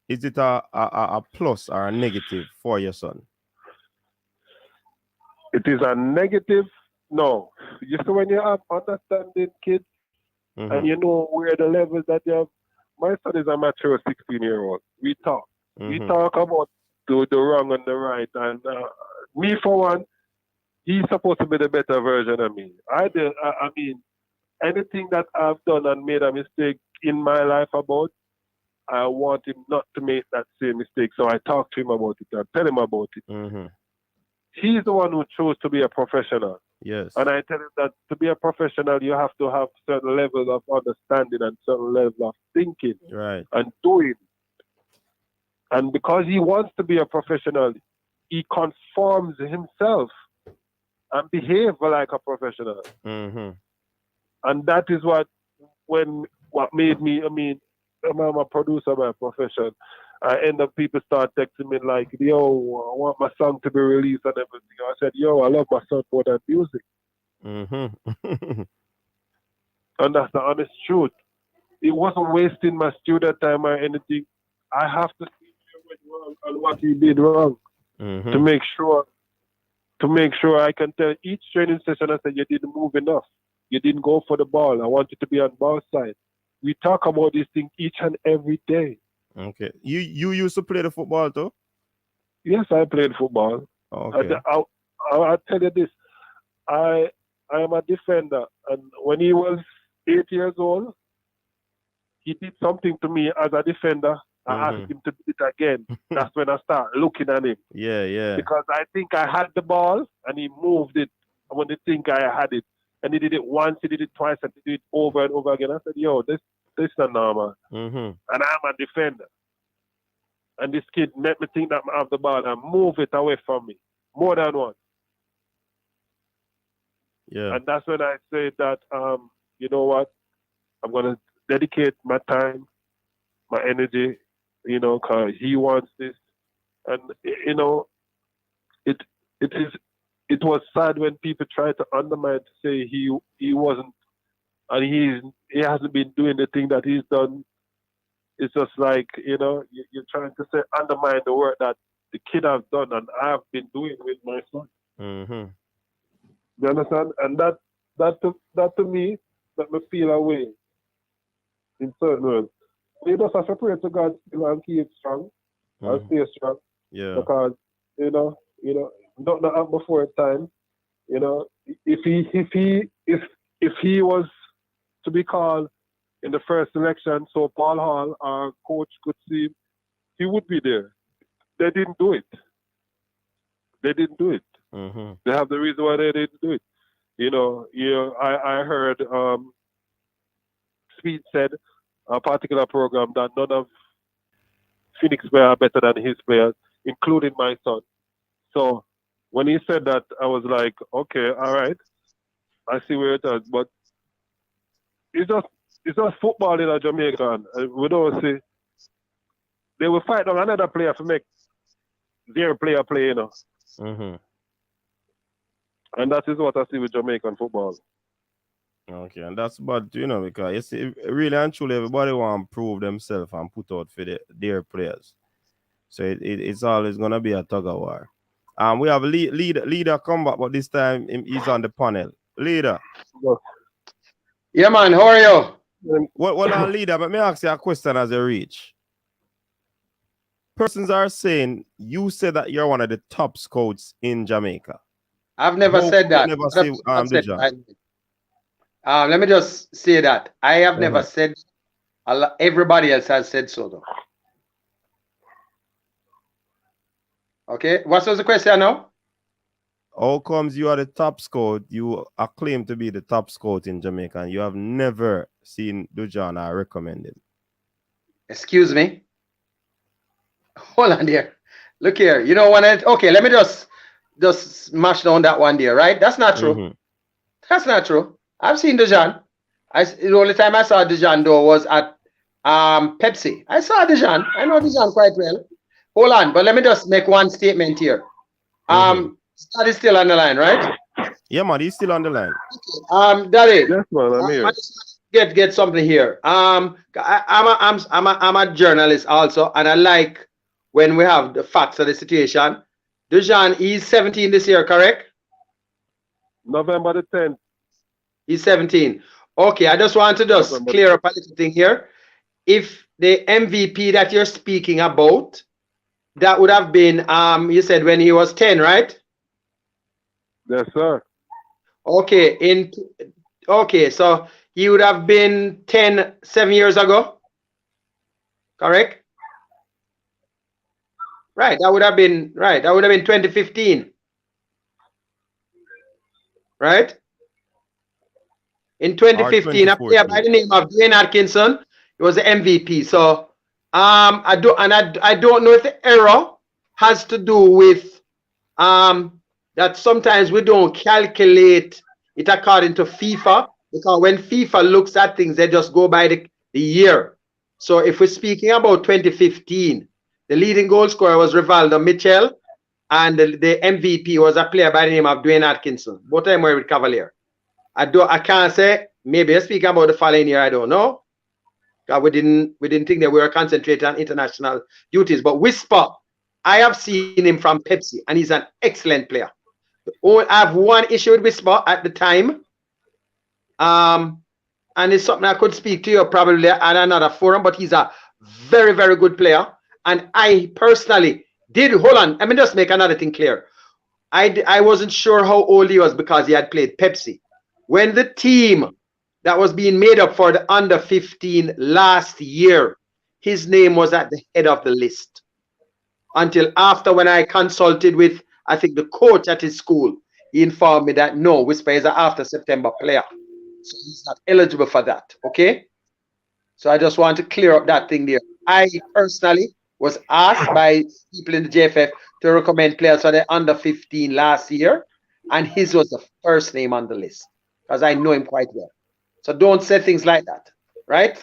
is it a plus or a negative for your son? It is a negative. No. You see, when you have understanding kids and you know where the levels that you have, my son is a mature 16-year-old. We talk. We talk about the wrong and the right. And me, for one, he's supposed to be the better version of me. I mean, anything that I've done and made a mistake in my life about, I want him not to make that same mistake. So I talk to him about it and tell him about it. He's the one who chose to be a professional. Yes. And I tell him that to be a professional, you have to have certain levels of understanding and certain levels of thinking and doing. And because he wants to be a professional, he conforms himself and behave like a professional. Mm-hmm. And that is what made me, I'm a producer by profession. I end up people start texting me like, yo, I want my song to be released and everything. I said, yo, I love my song more than music. Mm-hmm. And that's the honest truth. It wasn't wasting my studio time or anything. I have to see what went wrong and what he did wrong Mm-hmm. to make sure I can tell each training session I said you didn't move enough. You didn't go for the ball. I want you to be on ball side. We talk about these things each and every day. Okay. You used to play the football too? Yes, I played football. Okay. I'll tell you this. I am a defender, and when he was 8 years old, he did something to me as a defender. I asked him to do it again. That's when I start looking at him. Yeah. Because I think I had the ball, and he moved it when he think I had it. And he did it once, he did it twice, and he did it over and over again. I said, yo, this is not normal. Mm-hmm. And I'm a defender. And this kid made me think that I have the ball and move it away from me more than once. Yeah. And that's when I say that, you know what, I'm going to dedicate my time, my energy, because he wants this. And, it was sad when people try to undermine to say he wasn't, and he hasn't been doing the thing that he's done. It's just like, you're trying to say undermine the work that the kid has done and I've been doing with my son. Mm-hmm. You understand? And that to me, let me feel away in certain ways. We just have to pray to God still and keep strong and stay strong. Yeah. Because, not happen before time. If he was to be called in the first selection, so Paul Hall, our coach, could see him, he would be there. They didn't do it. Mm-hmm. They have the reason why they didn't do it. I heard Speed said a particular program that none of Phoenix players are better than his players, including my son. So when he said that, I was like, okay, all right, I see where it is, but it's just football in Jamaica. And we don't see they will fight on another player to make their player play, Mm-hmm. And that is what I see with Jamaican football. Okay, and that's bad, because you see, really and truly, everybody want to prove themselves and put out for their players. So it's always going to be a tug of war. We have a leader come back, but this time he's on the panel. Leader. Yeah, man, how are you? Well, on leader, but me ask you a question as you reach. Persons are saying you said that you're one of the top scouts in Jamaica. I've never said that. Never say, Dujuan. Let me just say that. I have never said, everybody else has said so, though. Okay, what was the question now? How comes you are the top scout? You are claimed to be the top scout in Jamaica, and you have never seen Dujuan or recommend him. Excuse me. Hold on there. Look here. Okay, let me just smash down that one there, right? That's not true. Mm-hmm. That's not true. I've seen Dujuan. The only time I saw Dujuan though was at Pepsi. I saw Dujuan. I know Dujuan quite well. Hold on, but let me just make one statement here. Scott is still on the line, right? Yeah, man, he's still on the line. Okay. Daddy. Yes, man, I'm here. I just get something here. I'm a journalist also, and I like when we have the facts of the situation. Dujuan, he's 17 this year, correct? November the 10th. He's 17. Okay, I just want to clear up a little thing here. If the MVP that you're speaking about, that would have been, you said when he was 10, right? Yes, sir. Okay, so he would have been 7 years ago, correct? Right, that would have been 2015. Right? In 2015, a player by the name of Dwayne Atkinson, he was the MVP. So I don't know if the error has to do with that sometimes we don't calculate it according to FIFA, because when FIFA looks at things, they just go by the year. So if we're speaking about 2015, the leading goal scorer was Rivaldo Mitchell, and the MVP was a player by the name of Dwayne Atkinson. Both of them were with Cavalier. I can't say, maybe I speak about the following year, I don't know. We didn't think that we were concentrating on international duties. But Whisper, I have seen him from Pepsi, and he's an excellent player. I have one issue with Whisper at the time. And it's something I could speak to you probably at another forum, but he's a very, very good player. And I personally did, hold on, let me just make another thing clear. I wasn't sure how old he was because he had played Pepsi. When the team that was being made up for the under 15 last year, his name was at the head of the list. Until after, when I consulted with, I think, the coach at his school, he informed me that no, Whisper is an after September player. So he's not eligible for that, okay? So I just want to clear up that thing there. I personally was asked by people in the JFF to recommend players for the under 15 last year, and his was the first name on the list because I know him quite well. So don't say things like that, right?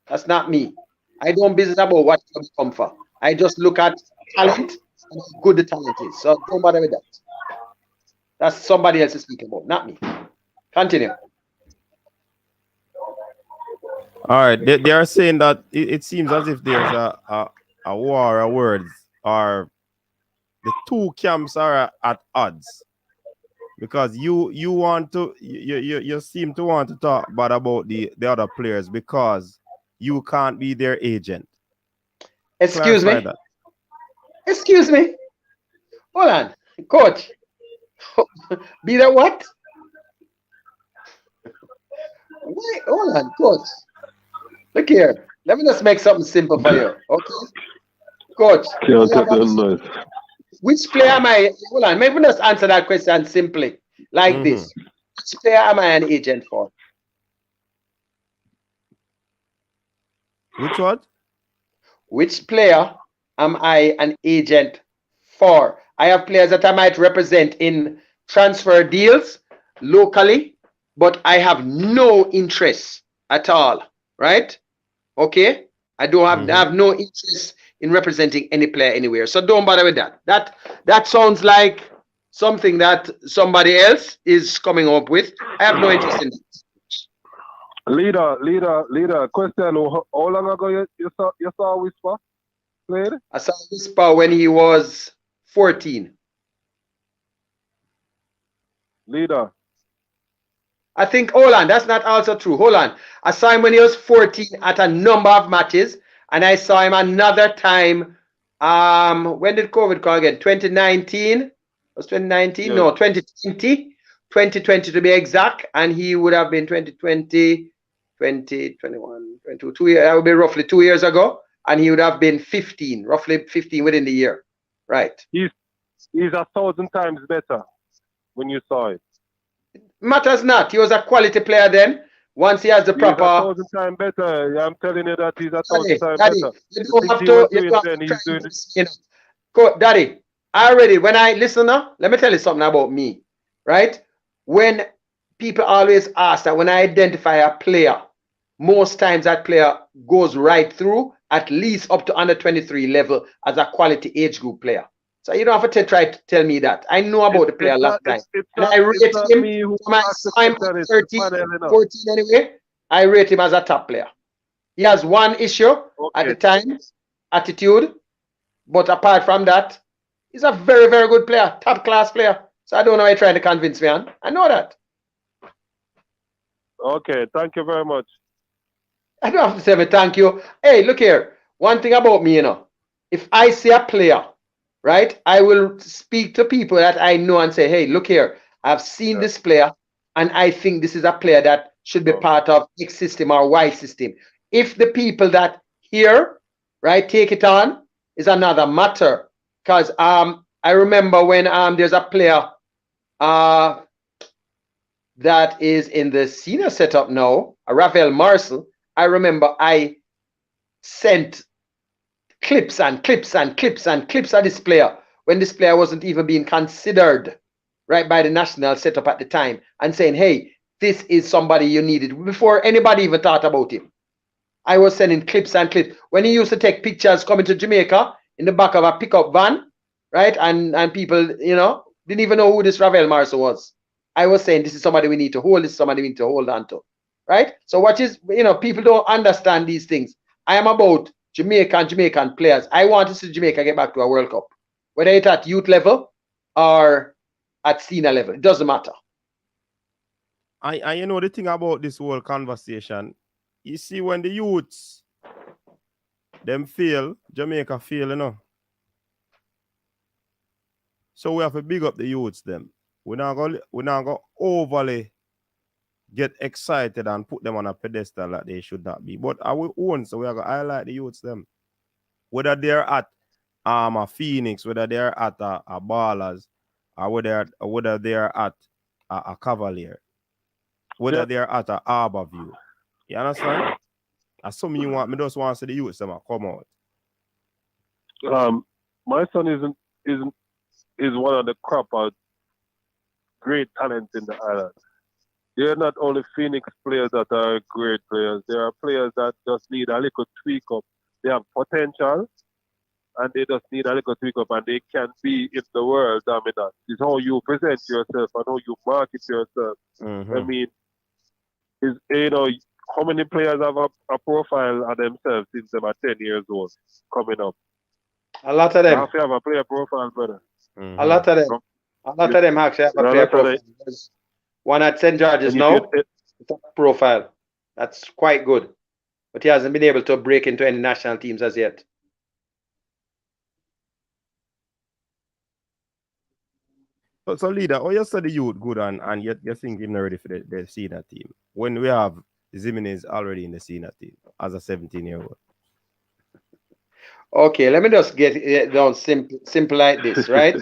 That's not me. I don't business about what you come for. I just look at talent and how good the talent is. So don't bother with that. That's somebody else is speaking about, not me. Continue. All right, they are saying that it seems as if there's a war of words, or the two camps are at odds, because you seem to want to talk bad about the other players because you can't be their agent. Excuse Clarify me. that. Excuse me. Hold on, coach. Be the what? Wait, hold on, coach. Look here. Let me just make something simple for you, okay? Coach. Which player am I? Hold on. Maybe just answer that question simply, like this. Which player am I an agent for? Which what? Which player am I an agent for? I have players that I might represent in transfer deals locally, but I have no interest at all, right? Okay? I don't have, I have no interest in representing any player anywhere. So don't bother with that. That sounds like something that somebody else is coming up with. I have no interest in that. Leader, question. How long ago you saw Whisper played? I saw Whisper when he was 14. Leader. I think, hold on, that's not also true. Hold on. I saw him when he was 14 at a number of matches, and I saw him another time. When did COVID come again? 2019? Was 2019? Yeah. No, 2020. 2020 to be exact, and he would have been 2020, 2021, 22 years. That would be roughly 2 years ago, and he would have been 15, roughly 15 within the year. Right. He's 1,000 times better when you saw it. Matters not. He was a quality player then. Once he has the proper. He's 1,000 times better. I'm telling you that he's 1,000 times better. You don't have to. You don't have to Daddy, when I listen now, let me tell you something about me, right? When people always ask that, when I identify a player, most times that player goes right through, at least up to under 23 level as a quality age group player. So you don't have to try to tell me that. I know about the player last time. And I rate him from I'm 13, 14 anyway. I rate him as a top player. He has one issue at the time, attitude. But apart from that, he's a very, very good player, top class player. So I don't know why you're trying to convince me on. I know that. Okay, thank you very much. I don't have to say thank you. Hey, look here. One thing about me, if I see a player, right, I will speak to people that I know and say, hey, look here, I've seen this player, and I think this is a player that should be part of X system or Y system. If the people that hear, right, take it on, is another matter. Because I remember when there's a player that is in the senior setup now, Rafael Marcel. I remember I sent clips and clips and clips and clips of this player when this player wasn't even being considered, right, by the national setup at the time, and saying, hey, this is somebody you needed before anybody even thought about him. I was sending clips and clips. When he used to take pictures coming to Jamaica in the back of a pickup van, right, and people, you know, didn't even know who this Ravel Marso was. I was saying, this is somebody we need to hold, this is somebody we need to hold on to, right? So what is, you know, people don't understand these things. I am about Jamaican players. I want to see Jamaica get back to a World Cup, whether it's at youth level or at senior level. It doesn't matter. I you know the thing about this whole conversation, you see when the youths them fail, Jamaica fail, you know. So we have to big up the youths them. We're not gonna overly get excited and put them on a pedestal that they should not be. But our own, so we are gonna highlight the youths them. Whether they're at a Phoenix, whether they're at a Ballers, or whether they're at a Cavalier, whether they're at a Arbor View. You understand? That's something you want. Me just want to see the youths them come out. My son is one of the crop of great talent in the island. They're not only Phoenix players that are great players. There are players that just need a little tweak up. They have potential, and they just need a little tweak up, and they can be in the world dominant. It's how you present yourself and how you market yourself. Mm-hmm. I mean, you know, how many players have a profile of themselves since they are 10 years old coming up? A lot of them. You have to have a player profile, brother. Mm-hmm. A lot of them. A lot of them actually have a player profile. One at St. George's now, it's a profile. That's quite good. But he hasn't been able to break into any national teams as yet. So leader, oh, you said the youth good and yet you think you're not ready for the senior team when we have Jimenez already in the senior team as a 17-year-old. Okay, let me just get it down simple like this, right?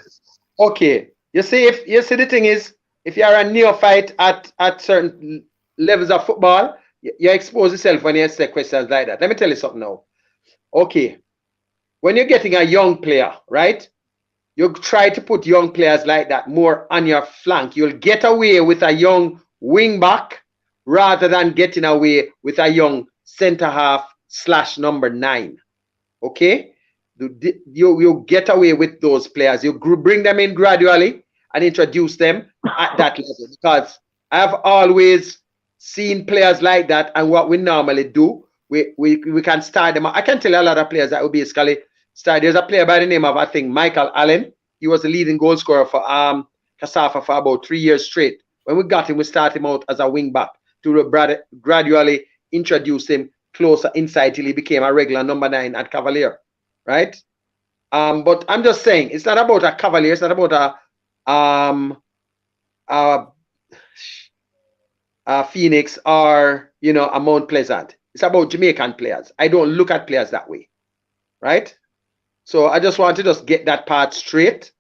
Okay, you see, the thing is, if you are a neophyte at certain levels of football, you expose yourself when you ask questions like that. Let me tell you something now. Okay, when you're getting a young player, right? You try to put young players like that more on your flank. You'll get away with a young wing back rather than getting away with a young center half / number 9. Okay, you get away with those players. You bring them in gradually and introduce them at that level, because I have always seen players like that. And what we normally do, we can start them. I can tell you a lot of players that will basically start. There's a player by the name of, I think, Michael Allen. He was the leading goal scorer for Casafa for about 3 years straight. When we got him, we started him out as a wing back to gradually introduce him closer inside till he became a regular number 9 at Cavalier, right? But I'm just saying, it's not about a Cavalier, it's not about a Phoenix or, you know, a Mount Pleasant. It's about Jamaican players. I don't look at players that way, right? So I just want to just get that part straight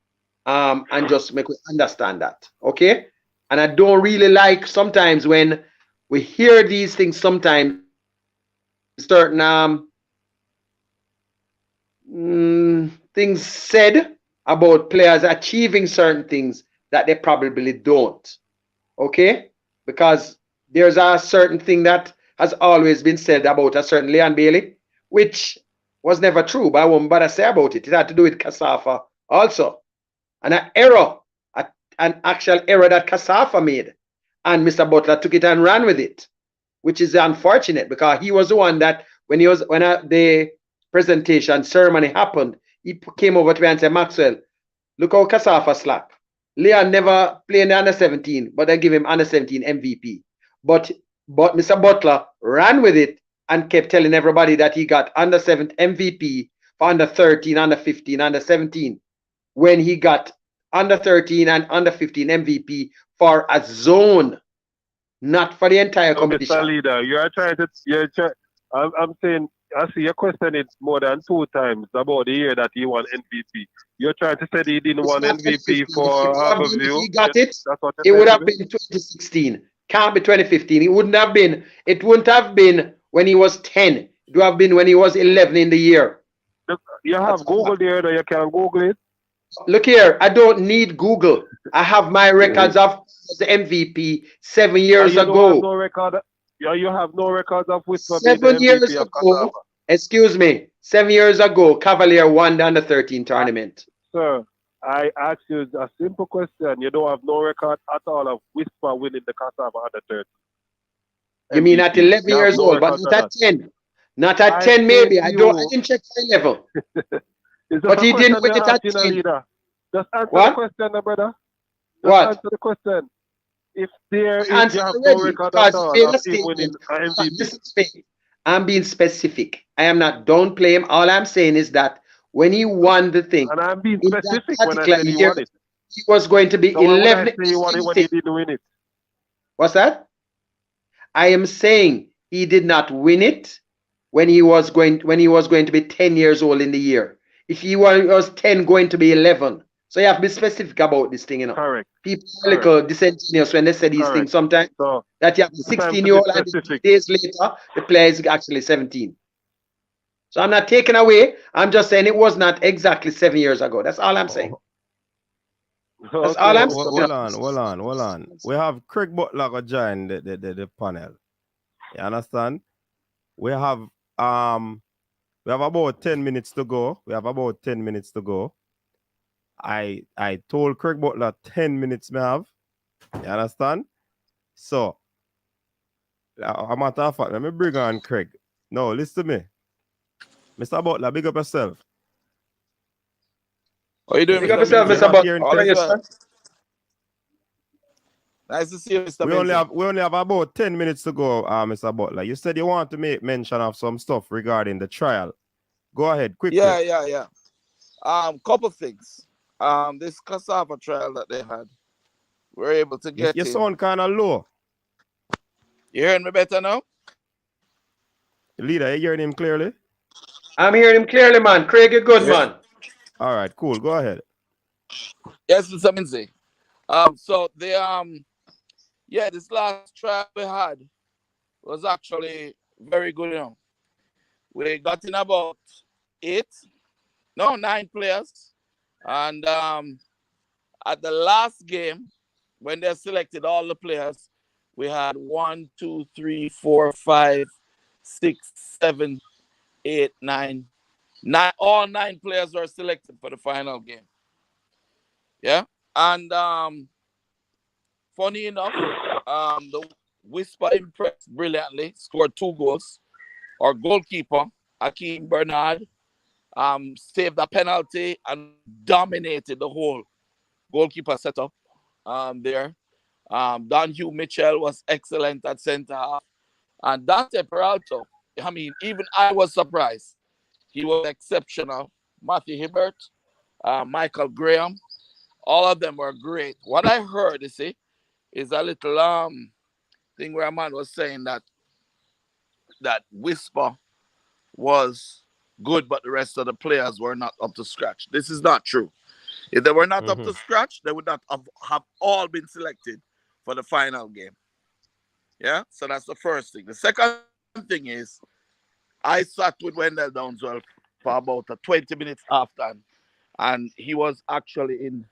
and just make we understand that, okay? And I don't really like sometimes when we hear these things, sometimes certain things said about players achieving certain things that they probably don't, okay? Because there's a certain thing that has always been said about a certain Leon Bailey, which was never true, but I won't bother say about it. It had to do with Casafa also. And an error, an actual error that Casafa made. And Mr. Butler took it and ran with it, which is unfortunate, because he was the one that when the presentation ceremony happened, he came over to me and said, Maxwell, look how Casafa slack. Leon never played in the under 17, but they give him under 17 MVP. But Mr. Butler ran with it and kept telling everybody that he got under 7 MVP for under 13, under 15, under 17, when he got under 13 and under 15 MVP for a zone, not for the entire competition. Mr. Leader, I'm saying, I see your question is more than 2 times about the year that he won MVP. You're trying to say he didn't win MVP for Harbour View. If he got it, it would have been 2016. Can't be 2015. It wouldn't have been. It wouldn't have been when he was 10. It would have been when he was 11 in the year. You have Google there, you can Google it. Look here, I don't need Google. I have my records of the MVP 7 years You don't have ago. no record. You have no records of Whisper being the 7 years MVP of ago, Cassava. excuse me, 7 years ago, Cavalier won the under 13 tournament. Sir, I asked you a simple question. You don't have no record at all of Whisper winning the Cassava under 13. You mean at 11 You have years no old, but record not of at that. 10. Not at I 10 maybe. said I you. didn't check high level. Is But that a he question didn't win you're it at asking, 10. leader? Just answer the What? question, brother. Just What? answer the question. If there I is, you answered have no already record at because all he made of a him winning statement. an MVP. Listen to me. I'm being specific. I am not downplaying. All I'm saying is that when he won the thing, And I'm being in that specific when I particular said he year, won it. he was going to be So why would I 11. say he won it when he didn't win it? What's that? I am saying he did not win it when he was going to be 10 years old in the year. If he was 10 going to be 11. So you have to be specific about this thing, Correct. People are a little disingenuous when they say these things sometimes. So That you have a it's time to 16-year-old be and specific. days later, the player is actually 17. So I'm not taking away. I'm just saying it was not exactly 7 years ago. That's all I'm saying. That's all I'm saying. Hold on. We have Craig Butler go join the panel. You understand? We have about 10 minutes to go. I told Craig Butler 10 minutes may have. You understand? So, a matter of fact, let me bring on Craig. No, listen to me. Mr. Butler, big up yourself. How you doing, Big up Mr. yourself, Minzy? Mr. Butler. Hearing All Craig? is well. Nice to see you, Mr. We Minzy. only have about 10 minutes to go, Mr. Butler. You said you want to make mention of some stuff regarding the trial. Go ahead, quickly. Yeah. Couple things. This cassava trial that they had, we're able to get You in. sound kind of low. You hearing me better now? Leader, you hearing him clearly? I'm hearing him clearly, man. Craig, you're good, man. All right, cool. Go ahead. Yes, Mr. Minzy. So this last trial we had was actually very good, We got in about 9 players. And at the last game, when they selected all the players, we had 1, 2, 3, 4, 5, 6, 7, 8, 9. All 9 players were selected for the final game. Yeah. And funny enough, the Whisper impressed brilliantly, scored 2 goals. Our goalkeeper, Akeem Bernard, saved a penalty and dominated the whole goalkeeper setup there. Don Hugh Mitchell was excellent at centre half. And Dante Peralta, even I was surprised. He was exceptional. Matthew Hibbert, Michael Graham, all of them were great. What I heard, is a little thing where a man was saying that Whisper was good, but the rest of the players were not up to scratch. This is not true. If they were not up to scratch, they would not have all been selected for the final game. Yeah, so that's the first thing. The second thing is, I sat with Wendell Downswell for about 20 minutes after, and he was actually in.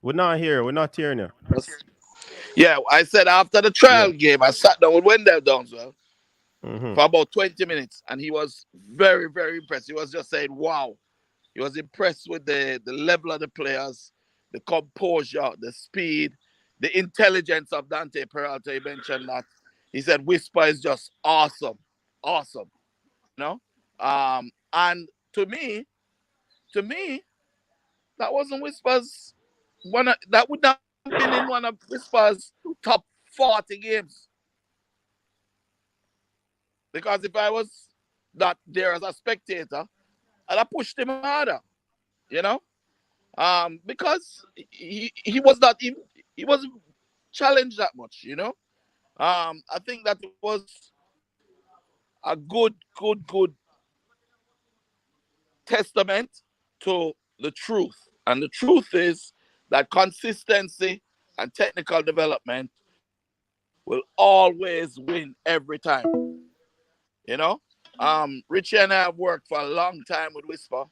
We're not hearing you. Yeah, I said after the trial game, I sat down with Wendell Downswell for about 20 minutes, and he was very, very impressed. He was just saying, wow. He was impressed with the level of the players, the composure, the speed, the intelligence of Dante Peralta. He mentioned that. He said Whisper is just awesome. Awesome. And to me, that wasn't Whisper's that would not have been in one of Whisper's top 40 games. Because if I was not there as a spectator, I'd have pushed him harder, because he was not even, he wasn't challenged that much, I think that it was a good testament to the truth. And the truth is that consistency and technical development will always win every time. Richie and I have worked for a long time with Whisper.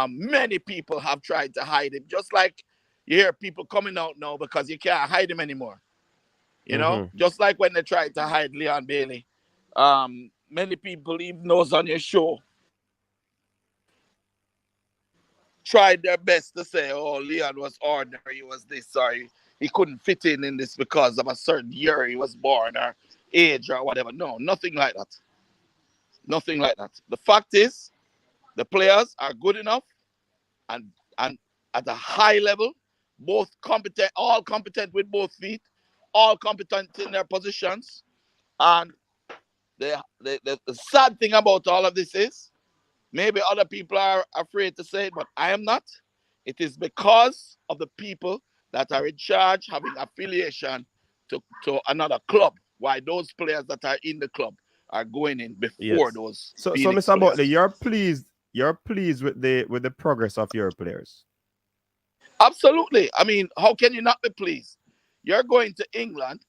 Many people have tried to hide him, just like you hear people coming out now because you can't hide him anymore. You know, just like when they tried to hide Leon Bailey. Many people, even those on your show, tried their best to say, oh, Leon was ordinary, he was this, or he couldn't fit in this because of a certain year he was born or age or whatever. No, nothing like that. Nothing like that. The fact is, the players are good enough and at a high level, both competent, all competent with both feet, all competent in their positions. And the sad thing about all of this is, maybe other people are afraid to say it, but I am not. It is because of the people that are in charge having affiliation to another club, why those players that are in the club are going in before those. So Mr. Butler, you're pleased with the progress of your players? Absolutely. I mean, how can you not be pleased? You're going to England.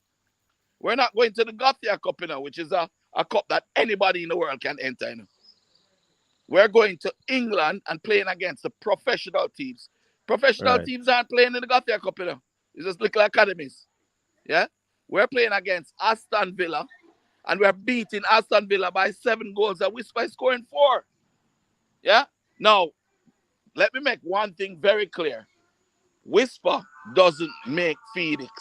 We're not going to the Gothia Cup, which is a cup that anybody in the world can enter. We're going to England and playing against the professional teams. Professional teams aren't playing in the Gothia Cup, It's just little academies. Yeah? We're playing against Aston Villa, and we're beating Aston Villa by 7 goals, and Whisper scoring 4. Yeah? Now, let me make one thing very clear. Whisper doesn't make Phoenix.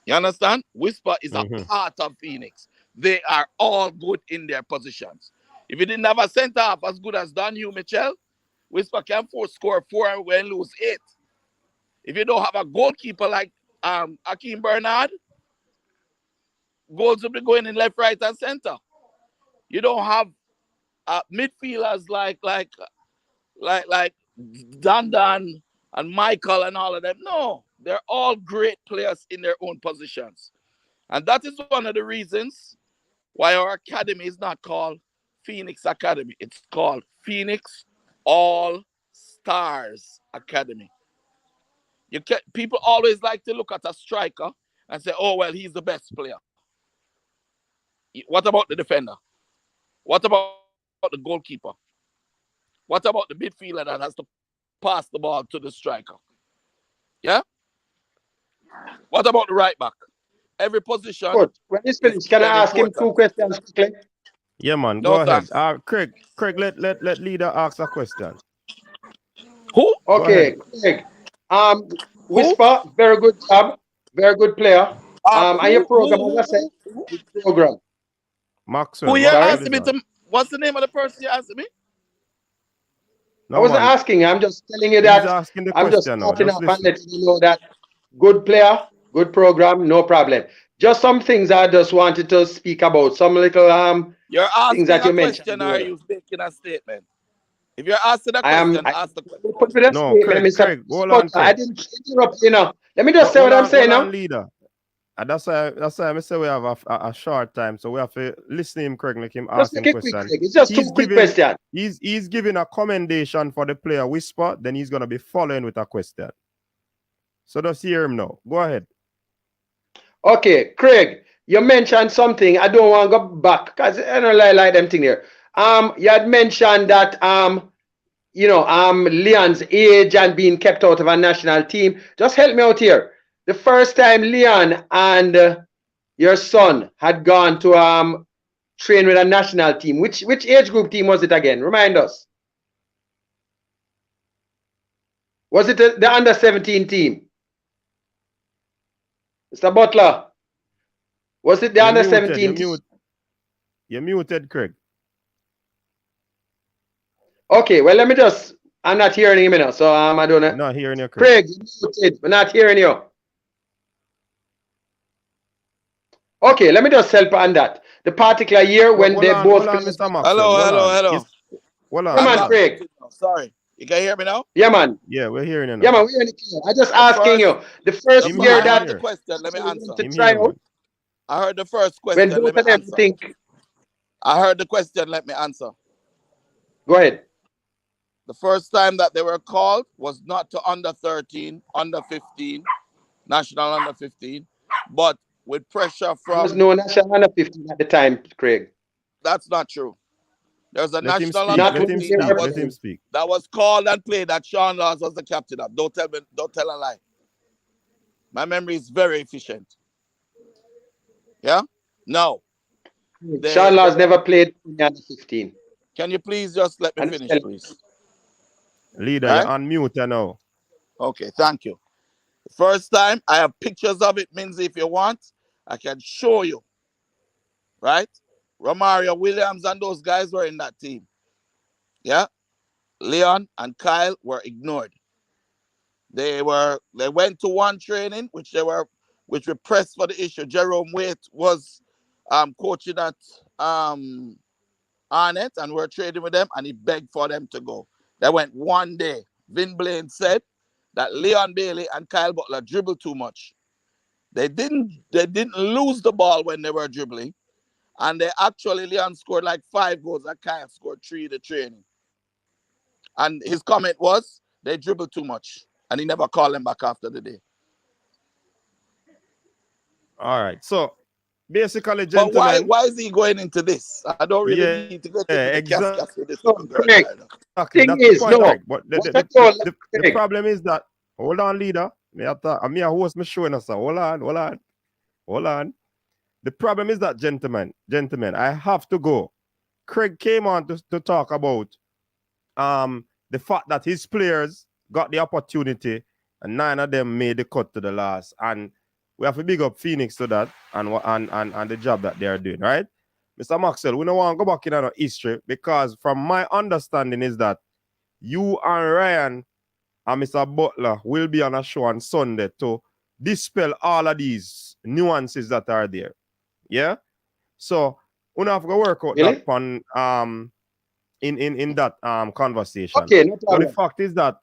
You understand? Whisper is a part of Phoenix. They are all good in their positions. If you didn't have a centre half as good as Don Hugh Mitchell, Whisper can score 4 and we'll lose 8. If you don't have a goalkeeper like Akeem Bernard, goals will be going in left, right, and centre. You don't have midfielders like Dandan and Michael and all of them. No, they're all great players in their own positions. And that is one of the reasons why our academy is not called Phoenix Academy. It's called Phoenix All Stars Academy. People always like to look at a striker and say, oh, well, he's the best player. What about the defender? What about the goalkeeper? What about the midfielder that has to pass the ball to the striker? Yeah? What about the right back? Every position. Good. When he's finished, can I ask him 2 questions quickly? Yeah, man. Go ahead. Craig, let leader ask a question. Who? Okay, Craig. Whisper, very good job. Very good player. And your program, as I said, program. Maxwell. Who you asking me to, what's the name of the person you asking me? No, I wasn't asking. I'm just telling you that. I'm just starting off and letting you know that good player, good program, no problem. Just some things I just wanted to speak about. Some little you're asking things that you mentioned. Or are you making a statement? If you're asking a question, ask the question. No, Craig, hold on. I didn't interrupt you now. Let me just say what I'm saying now. Leader. And that's why I say we have a short time, so we have to listen to him, Craig, like him asking questions. It's just 2 quick questions. He's giving a commendation for the player Whisper, then he's gonna be following with a question. So just hear him now. Go ahead. Okay, Craig, you mentioned something. I don't want to go back because I don't like them thing there. You had mentioned that Leon's age and being kept out of a national team. Just help me out here. The first time Leon and your son had gone to train with a national team, which age group team was it again? Remind us. Was it the under 17 team? Mr. Butler, was it the under 17 team? You're muted, Craig. Okay, well, let me just, I'm not hearing him now, so I don't know. Not hearing you, Craig. Craig, you're muted. We're not hearing you. Okay, let me just help on that. The particular year when they both... Hello. Come on, Craig. Sorry. You can hear me now? Yeah, man. Yeah, we're hearing you now. Yeah, man, we're hearing you. I'm just asking you. The first year that... the question, let me answer. To try out, I heard the first question, when both of them think... I heard the question, let me answer. Go ahead. The first time that they were called was not to under 13, under 15, national under 15, but with pressure from... There was no national under 15 at the time, Craig. That's not true. There's a Let him national speak. Not Let when him anthem they speak. were Let him speak. that was called and played that Sean Laws was the captain of. Don't tell a lie. My memory is very efficient. Yeah? No. Sean Laws never played in the under 15. Can you please just let me And finish, please? Leader, you're Right? on mute now. Okay, thank you. First time, I have pictures of it, Minzy, if you want. I can show you. Right? Romario Williams and those guys were in that team. Yeah? Leon and Kyle were ignored. They went to one training, which we pressed for the issue. Jerome Waite was coaching at Arnett, and we're trading with them, and he begged for them to go. They went one day. Vin Blaine said that Leon Bailey and Kyle Butler dribbled too much. They didn't lose the ball when they were dribbling, and Leon scored like 5 goals, and Kyle scored 3 in the training. And his comment was they dribbled too much, and he never called them back after the day. All right. So basically, gentlemen. But why is he going into this? I don't really need to get into the cascades with this little girl. Exactly. That's the point, Craig. But the problem is that, hold on, leader. I'm a host, me showing us. Hold on. The problem is that, gentlemen, I have to go. Craig came on to talk about the fact that his players got the opportunity and 9 of them made the cut to the last. And we have to big up Phoenix to that and the job that they are doing, right? Mr. Maxwell, we don't want to go back in our history because from my understanding is that you and Ryan and Mr. Butler will be on a show on Sunday to dispel all of these nuances that are there. Yeah? So we have to work out that on in that conversation. Okay, no problem. So the fact is that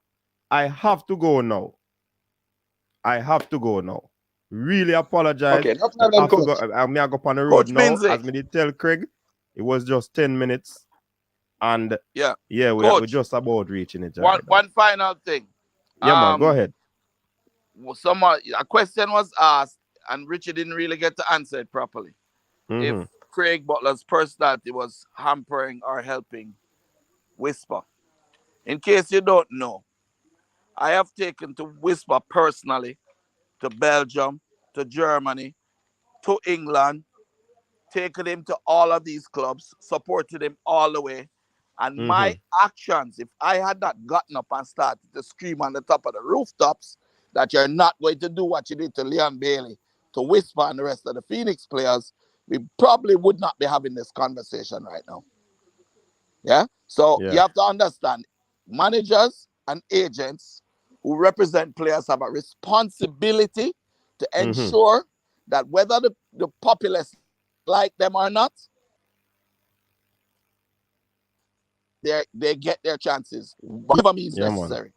I have to go now. Really apologize. Okay, no problem, Coach. I'm going to go on the road Coach now. Minzy. As me did tell Craig, it was just 10 minutes. And we're just about reaching it. One final thing. Yeah, man, go ahead. A question was asked, and Richard didn't really get to answer it properly. If Craig Butler's personality was hampering or helping Whisper. In case you don't know, I have taken to Whisper personally to Belgium, to Germany, to England, taken him to all of these clubs, supported him all the way. And my actions, if I had not gotten up and started to scream on the top of the rooftops that you're not going to do what you did to Leon Bailey, to Whisper and the rest of the Phoenix players, we probably would not be having this conversation right now. Yeah? So you have to understand, managers and agents who represent players have a responsibility to ensure that whether the populace like them or not, they get their chances, whatever means necessary. Man.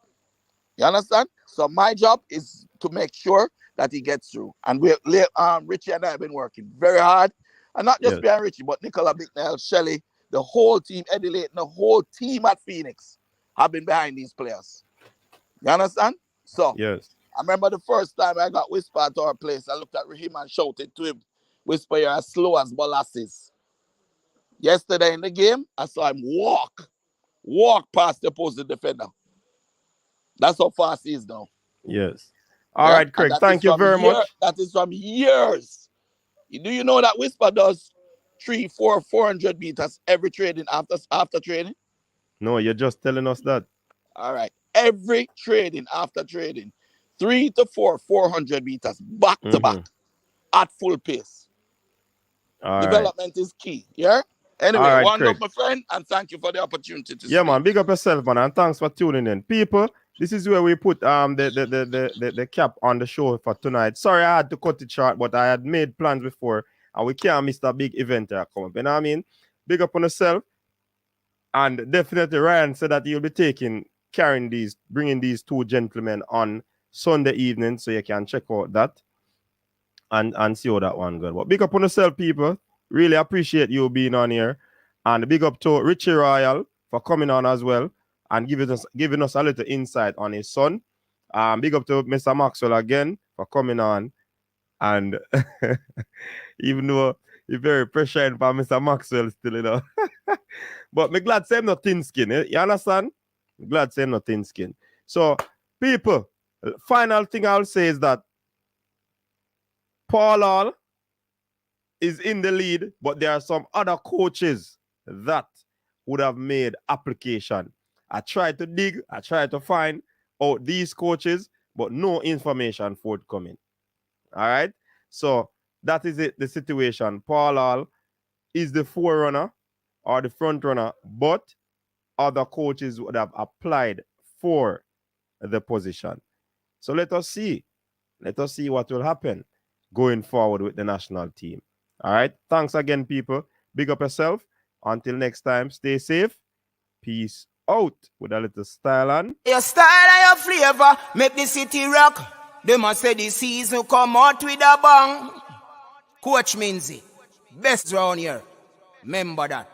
You understand? So my job is to make sure that he gets through. And Richie and I have been working very hard. And not just me and Richie, but Nicola Bicknell, Shelley, the whole team, Eddie Layton, the whole team at Phoenix have been behind these players. You understand? So I remember the first time I got Whisper to our place, I looked at him and shouted to him, Whisper, you're as slow as molasses. Yesterday in the game, I saw him walk past the opposing defender. That's how fast he is now. Yes. All right, Craig, thank you very much. That is from years. Do you know that Whisper does 400 meters every training after training? No, you're just telling us that. All right. Every training after training, 3 to 400 meters back to back at full pace. Development is key. Yeah. Anyway, one up, my friend, and thank you for the opportunity to speak. Man, big up yourself, man, and thanks for tuning in. People, this is where we put the cap on the show for tonight. Sorry, I had to cut it short, but I had made plans before, and we can't miss that big event that come up. You know what I mean? Big up on yourself, and definitely Ryan said that he'll be bringing these 2 gentlemen on Sunday evening, so you can check out that and see how that one goes. But big up on yourself, people. Really appreciate you being on here. And big up to Richie Royal for coming on as well and giving us a little insight on his son. Big up to Mr. Maxwell again for coming on. And even though He very pressuring for Mr. Maxwell still, you know. But me glad say him not thin skin. You understand? Me glad say him not thin skin. So, people, final thing I'll say is that Paul Hall is in the lead, but there are some other coaches that would have made application. I tried to dig, I tried to find out these coaches, but no information forthcoming. All right? So that is it, the situation. Paul Hall is the forerunner or the front runner, but other coaches would have applied for the position. So let us see. Let us see what will happen going forward with the national team. All right. Thanks again, people. Big up yourself. Until next time, stay safe. Peace out with a little style on. Your style and your flavor make the city rock. They must say the season come out with a bang. Coach Minzy, best round here. Remember that.